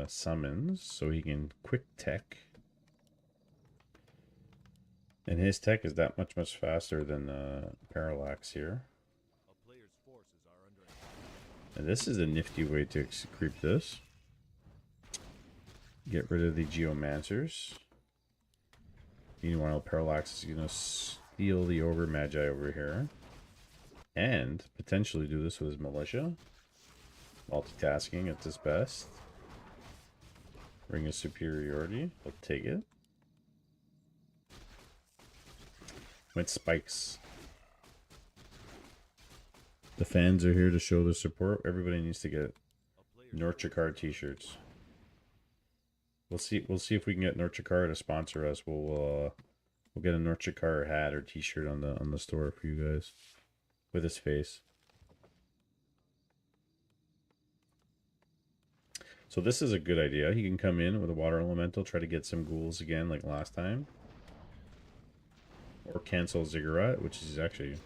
summons so he can quick tech. And his tech is that much faster than Parallax here. And this is a nifty way to creep this. Get rid of the Geomancers. Meanwhile, Parallax is going to steal the Ogre Magi over here. And potentially do this with his Militia. Multitasking at his best. Ring of Superiority. I'll take it. Went spikes. The fans are here to show their support. Everybody needs to get NorthDrakkar t-shirts. We'll see if we can get NorthDrakkar to sponsor us. We'll get a NorthDrakkar hat or t-shirt on the store for you guys with his face. So this is a good idea. He can come in with a water elemental, try to get some ghouls again like last time. Or cancel Ziggurat, which is actually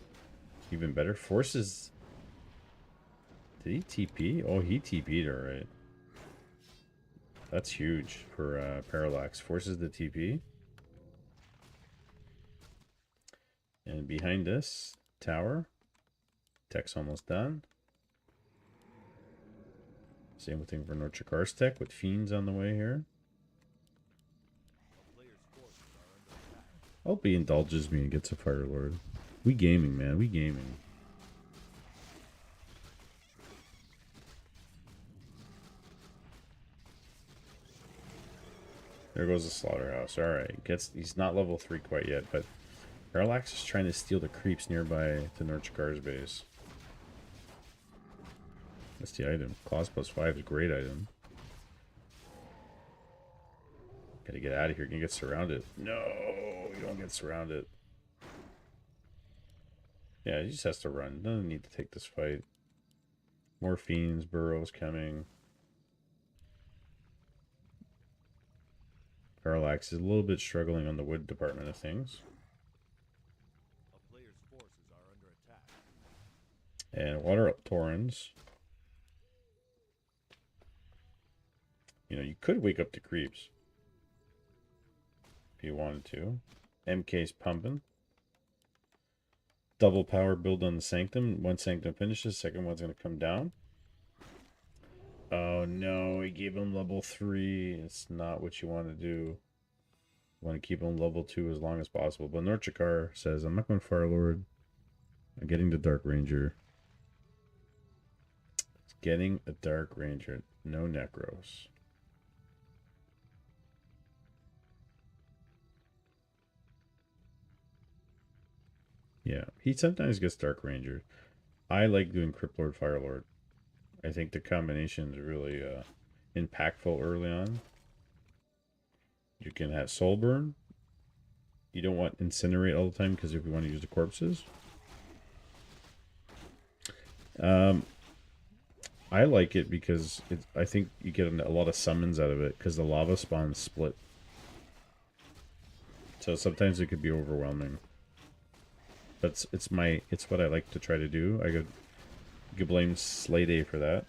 even better. Forces... Did he TP? Oh, he TP'd, alright. That's huge for Parallax. Forces the TP. And behind this, tower. Tech's almost done. Same thing for NorthDrakkar's tech with fiends on the way here. I hope he indulges me and gets a Fire Lord. We gaming, man. We gaming. There goes the slaughterhouse. Alright, he's not level 3 quite yet, but Parallax is trying to steal the creeps nearby to NorthDrakkar's base. That's the item. Claws +5 is a great item. Gotta get out of here. Gonna get surrounded. No, you don't get surrounded. Yeah, he just has to run. Doesn't need to take this fight. More fiends, burrows coming. Parallax is a little bit struggling on the wood department of things. A player's forces are under attack. And water up Torrens. You know, you could wake up the creeps. If you wanted to. MK's pumping. Double power build on the Sanctum. One Sanctum finishes, second one's going to come down. Oh no, he gave him level 3. It's not what you want to do. You want to keep him level 2 as long as possible. But NorthDrakkar says, I'm not going Fire Lord. I'm getting the Dark Ranger. It's getting a Dark Ranger. No Necros. Yeah, he sometimes gets Dark Ranger. I like doing Crypt Lord, Fire Lord. I think the combination is really impactful early on. You can have Soul Burn. You don't want Incinerate all the time because if you want to use the corpses. I like it because I think you get a lot of summons out of it because the lava spawns split. So sometimes it could be overwhelming. But it's what I like to try to do. You could blame Slay Day for that.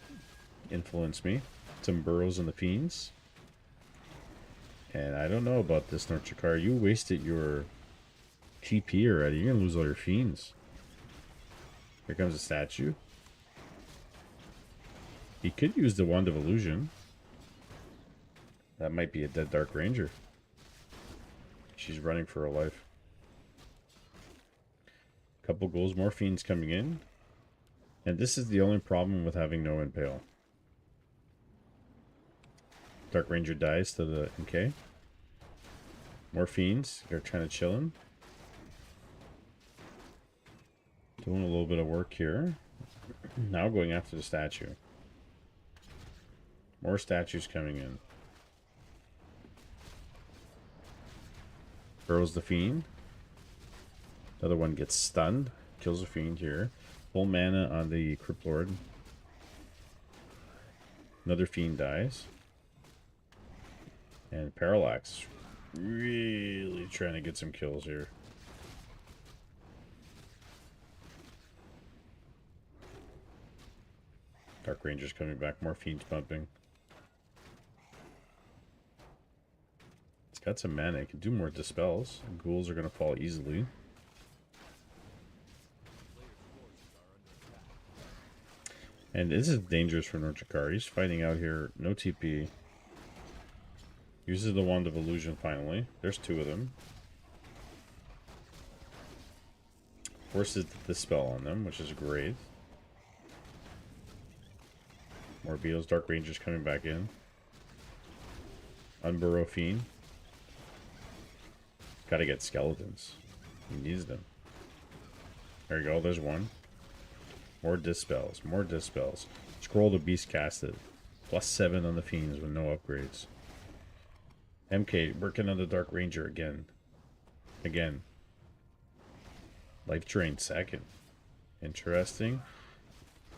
Influence me. Some burrows and the fiends. And I don't know about this NorthDrakkar. You wasted your TP already. You're gonna lose all your fiends. Here comes a statue. He could use the Wand of Illusion. That might be a dead Dark Ranger. She's running for her life. Couple goals, more fiends coming in. And this is the only problem with having no Impale. Dark Ranger dies to the MK. More fiends. They're trying to chill him. Doing a little bit of work here. Now going after the statue. More statues coming in. Burrows the fiend. The other one gets stunned. Kills the fiend here. Full mana on the Crypt Lord. Another fiend dies. And Parallax really trying to get some kills here. Dark Ranger's coming back. More fiends pumping. It's got some mana. It can do more dispels. Ghouls are going to fall easily. And this is dangerous for NorthDrakkar. He's fighting out here. No TP. Uses the Wand of Illusion finally. There's 2 of them. Forces the spell on them, which is great. More Beetles. Dark Rangers coming back in. Unburrow Fiend. Gotta get skeletons. He needs them. There you go. There's one. More dispels. More dispels. Scroll to Beast casted. +7 on the fiends with no upgrades. MK working on the Dark Ranger again. Life drain second. Interesting.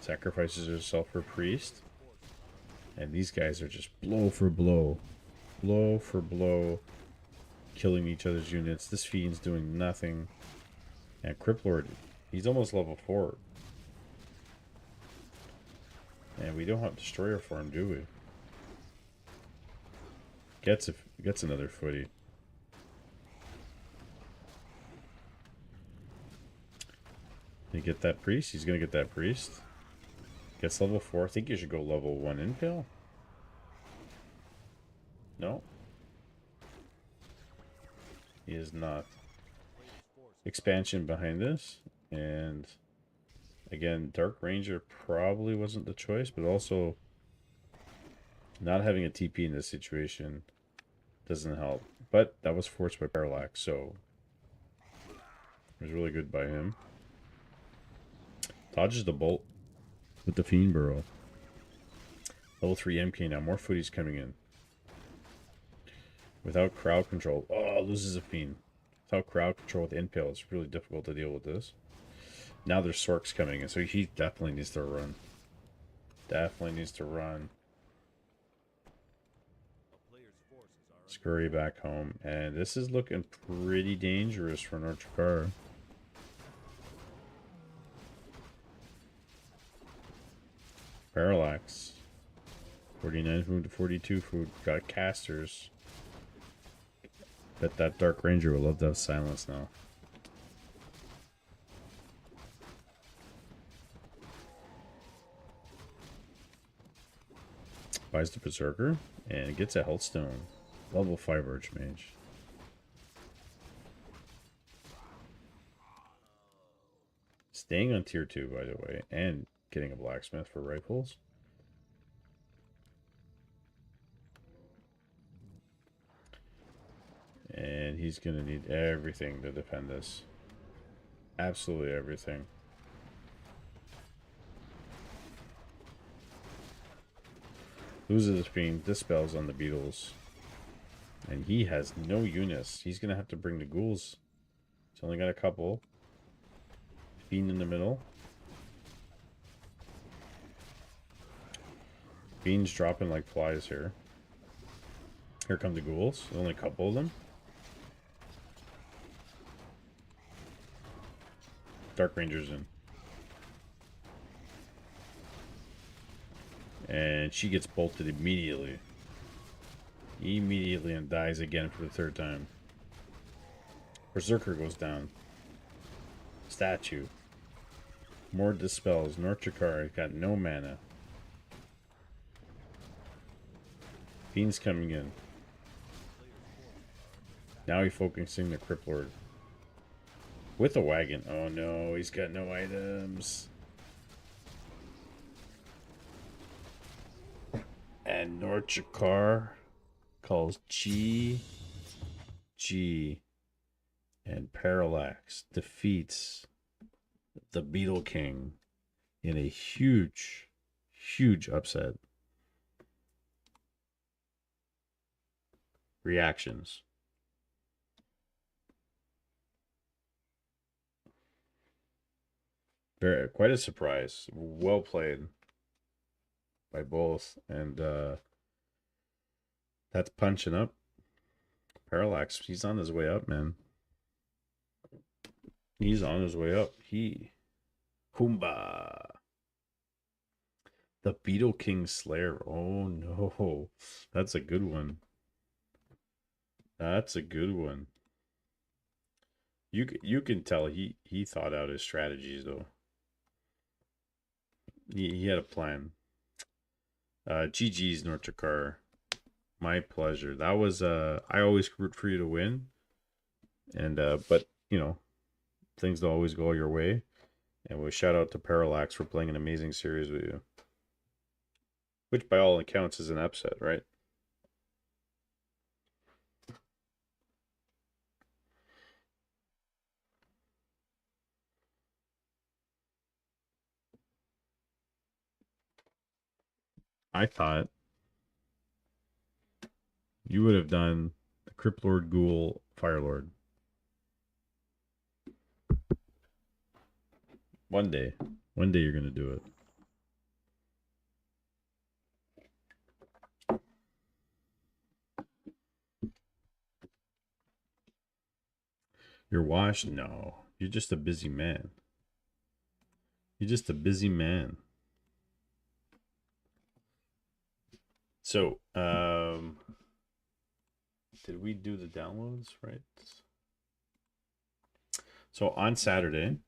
Sacrifices herself for priest. And these guys are just blow for blow. Blow for blow. Killing each other's units. This fiend's doing nothing. And Crypt Lord, he's almost level 4. And we don't have Destroyer for him, do we? Gets another footy. You get that priest? He's gonna get that priest. Gets level 4. I think you should go level 1 Impale. No. He is not. Expansion behind this. And again, Dark Ranger probably wasn't the choice, but also not having a TP in this situation doesn't help. But that was forced by Parallax, so it was really good by him. Dodges the bolt with the Fiend Burrow. Level 3 MK now. More footies coming in. Without crowd control. Oh, loses a Fiend. Without crowd control with Impale, it's really difficult to deal with this. Now there's Sorks coming in, so he definitely needs to run. Definitely needs to run. A player's forces are under Scurry back home. And this is looking pretty dangerous for NorthDrakkar. Parallax. 49 food to 42 food. Got casters. Bet that Dark Ranger will love to have silence now. Buys the Berserker and gets a Health Stone. Level 5 Archmage. Staying on tier 2, by the way, and getting a blacksmith for rifles. And he's going to need everything to defend this. Absolutely everything. Loses the Fiend, dispels on the beetles. And he has no units. He's going to have to bring the ghouls. He's only got a couple. Fiend in the middle. Fiend's dropping like flies here. Here come the ghouls. There's only a couple of them. Dark Ranger's in. And she gets bolted immediately. Immediately, and dies again for the third time. Berserker goes down. Statue. More dispels. NorthDrakkar got no mana. Fiend's coming in. Now he's focusing the Crypt Lord. With a wagon. Oh no, he's got no items. And NorthDrakkar calls G. And Parallax defeats the Beetle King in a huge upset. Reactions. Quite a surprise. Well played by both. And that's punching up. Parallax, he's on his way up, man. He's on his way up. Humba. The Beetle King Slayer. Oh no. That's a good one. That's a good one. You can tell he thought out his strategies though. He had a plan. GG's NorthDrakkar. My pleasure. That was I always root for you to win. And but you know, things don't always go your way. And we shout out to Parallax for playing an amazing series with you. Which by all accounts is an upset, right? I thought you would have done the Crypt Lord, Ghoul, Fire Lord. One day you're going to do it. You're washed? No. You're just a busy man. You're just a busy man. So, did we do the downloads right? So on Saturday,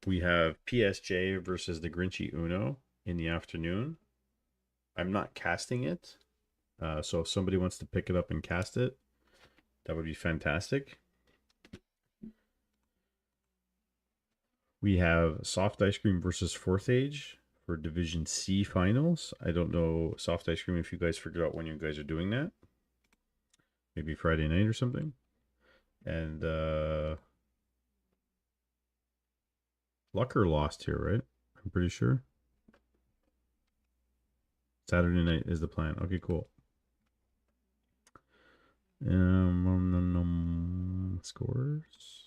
we have PSJ versus the Grinchy Uno in the afternoon. I'm not casting it. So if somebody wants to pick it up and cast it, that would be fantastic. We have Soft Ice Cream versus Fourth Age for Division C finals. I don't know, Soft Ice Cream, if you guys figured out when you guys are doing that. Maybe Friday night or something. And Lucker lost here, right? I'm pretty sure. Saturday night is the plan. Okay, cool. Scores.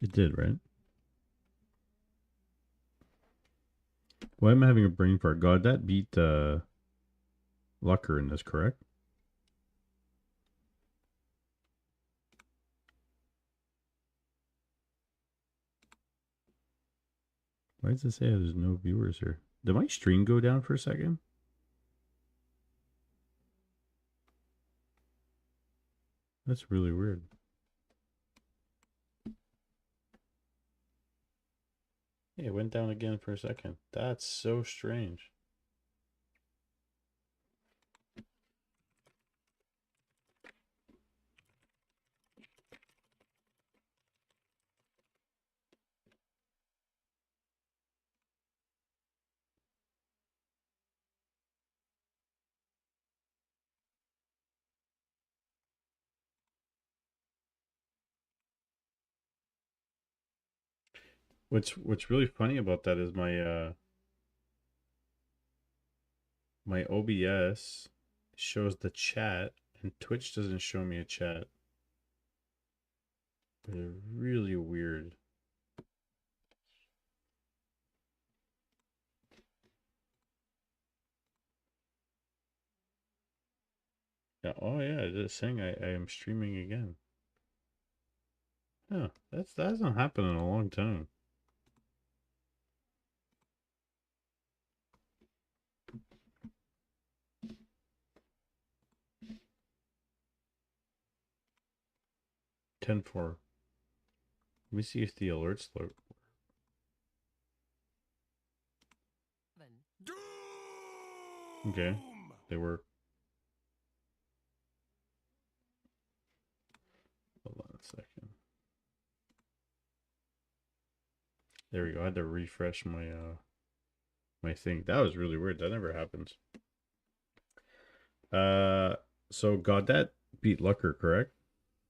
It did, right? Why am I having a brain fart? God, that beat Lucker in this, correct? Why does it say there's no viewers here? Did my stream go down for a second? That's really weird. Yeah, it went down again for a second. That's so strange. What's really funny about that is my OBS shows the chat and Twitch doesn't show me a chat. They're really weird. Yeah, oh yeah, it's saying I am streaming again. Yeah, that hasn't happened in a long time. Ten four. Let me see if the alerts look. Okay, they work. Hold on a second. There we go. I had to refresh my my thing. That was really weird. That never happens. So Godet beat Lucker, correct?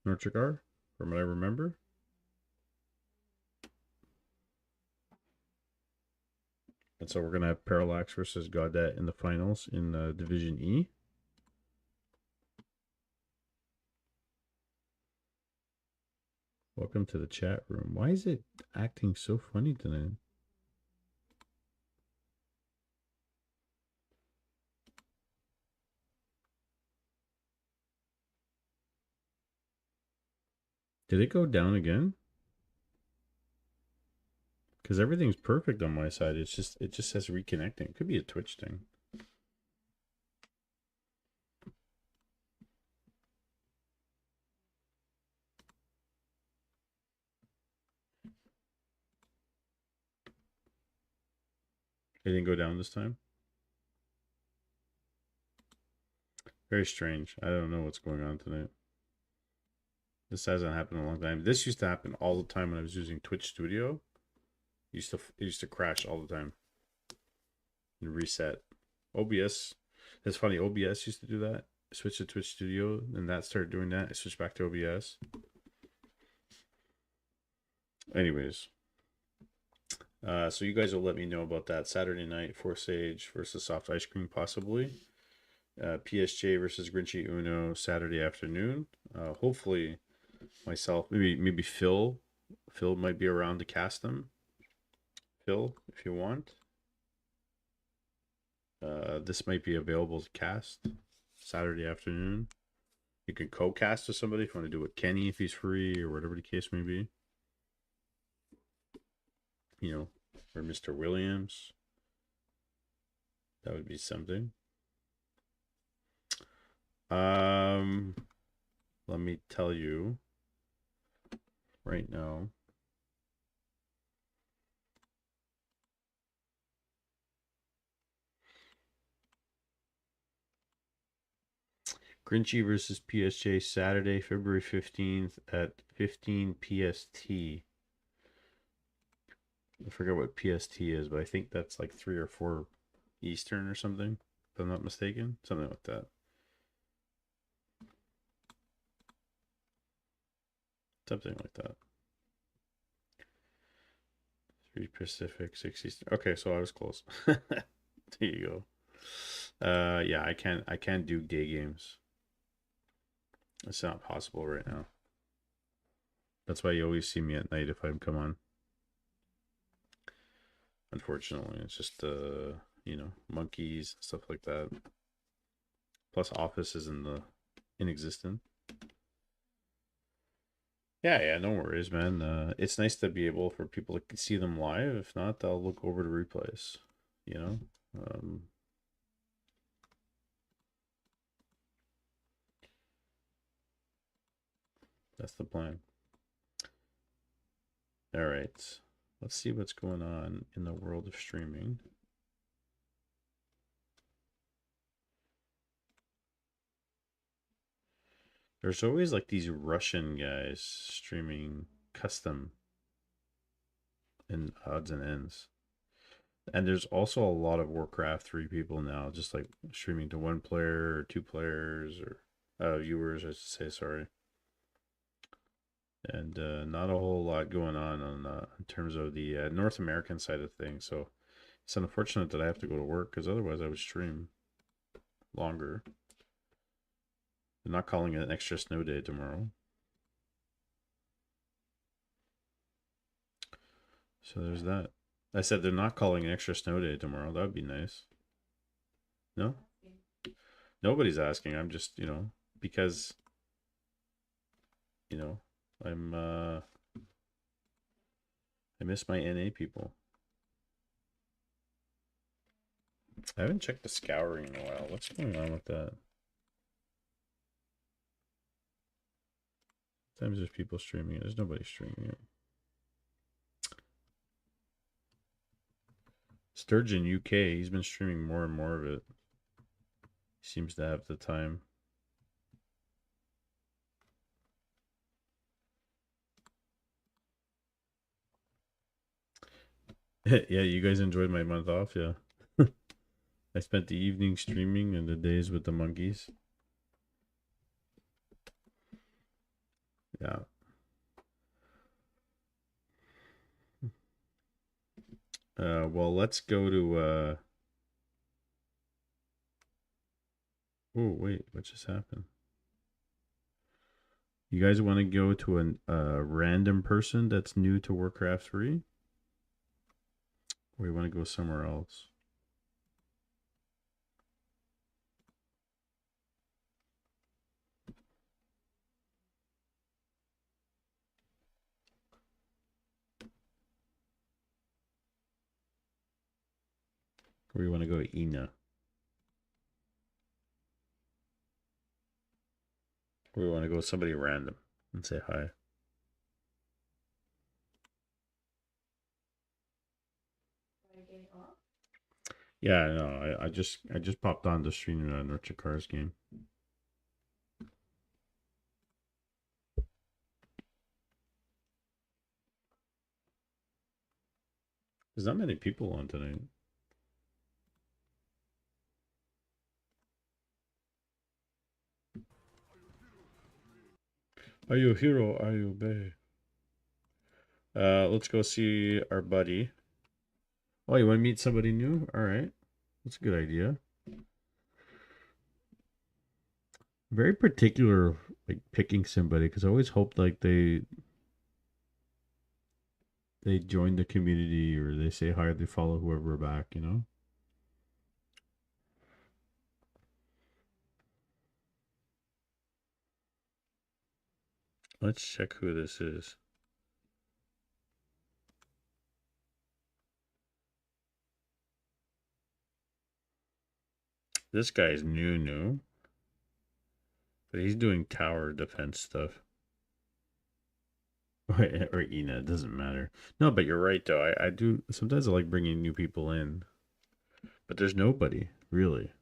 NorthDrakkar, from what I remember. And so we're gonna have Parallax versus Godet in the finals in Division E. Welcome to the chat room. Why is it acting so funny tonight? Did it go down again? Because everything's perfect on my side. It just says reconnecting. It could be a Twitch thing. It didn't go down this time. Very strange. I don't know what's going on tonight. This hasn't happened in a long time. This used to happen all the time when I was using Twitch Studio. It used to crash all the time and reset. OBS, it's funny. OBS used to do that. I switched to Twitch Studio, and that started doing that. I switched back to OBS. Anyways, so you guys will let me know about that Saturday night. Forsage versus Soft Ice Cream, possibly. PSJ versus Grinchy Uno Saturday afternoon. Hopefully, myself, maybe Phil might be around to cast them. Phil, if you want. This might be available to cast Saturday afternoon. You can co-cast with somebody if you want to do it with Kenny if he's free or whatever the case may be. You know, or Mr. Williams. That would be something. Let me tell you right now. Grinchy versus PSJ Saturday, February 15th at 15 PST. I forget what PST is, but I think that's like 3 or 4 Eastern or something, if I'm not mistaken. Something like that. Something like that. 3 Pacific, 6 Eastern. Okay, so I was close. There you go. Yeah, I can't do day games. It's not possible right now. That's why you always see me at night if I come on. Unfortunately, it's just you know, monkeys, stuff like that. Plus office is in existence. Yeah, no worries, man. It's nice to be able for people to see them live. If not, they'll look over to replays, you know. That's the plan. All right, let's see what's going on in the world of streaming. There's always like these Russian guys streaming custom in odds and ends. And there's also a lot of Warcraft 3 people now, just like streaming to 1 player or 2 players or viewers, I should say, sorry. And not a whole lot going on in terms of the North American side of things. So it's unfortunate that I have to go to work because otherwise I would stream longer. They're not calling it an extra snow day tomorrow. So there's that. I said they're not calling an extra snow day tomorrow. That would be nice. No? Nobody's asking. I'm just, you know, because, you know, I miss my NA people. I haven't checked the scouring in a while. What's going on with that? Sometimes there's people streaming it. There's nobody streaming it. Sturgeon UK, he's been streaming more and more of it. He seems to have the time. Yeah, you guys enjoyed my month off, yeah. I spent the evening streaming and the days with the monkeys. Yeah. Well, let's go to oh wait, what just happened? You guys want to go to a random person that's new to Warcraft 3? Or you want to go somewhere else? Or you want to go to Ina? Or you want to go with somebody random and say hi? Yeah, no, I just popped on the stream NorthDrakkar's game. There's not many people on tonight. Are you a hero? Are you bae? Let's go see our buddy. Oh, you want to meet somebody new? All right, that's a good idea. Very particular, like picking somebody, because I always hope like they join the community or they say hi, or they follow whoever back, you know. Let's check who this is. This guy's new. But he's doing tower defense stuff. Or Ina, it doesn't matter. No, but you're right, though. I do, sometimes I like bringing new people in. But there's nobody, really.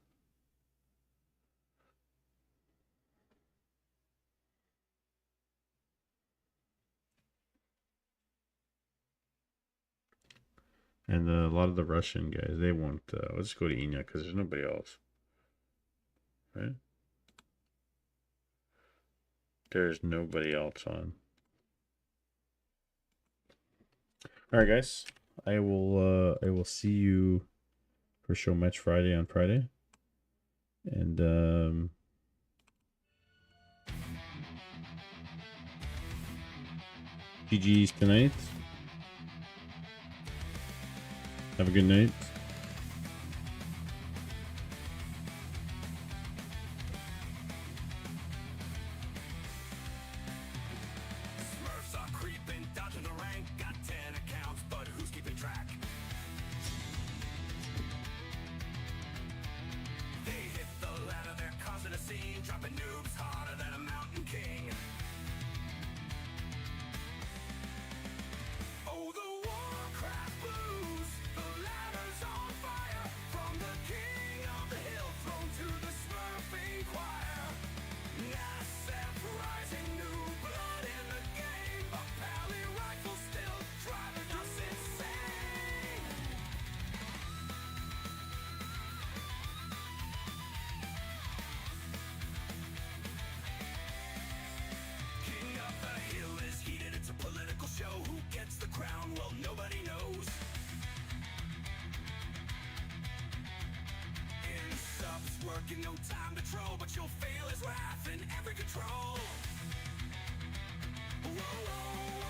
And a lot of the Russian guys, they won't. Let's go to Enya because there's nobody else. Right? There's nobody else on. All right, guys. I will see you for show match Friday on Friday. And GG's tonight. Have a good night. Smurfs are creeping, dodging the rank. Got 10 accounts, but who's keeping track? They hit the ladder, they're causing a scene, dropping noobs harder than a mountain king. Oh, the Warcraft blues, the ladder's on fire. From the king of the hill throne to the smurfing choir. NASF rising, new blood in the game. A pally rifle still driving us insane. King of the hill is heated, it's a political show. Who gets the crown? Well, nobody knows. In subs, working, no time to troll, but you'll feel his wrath in every control. Whoa, whoa, whoa.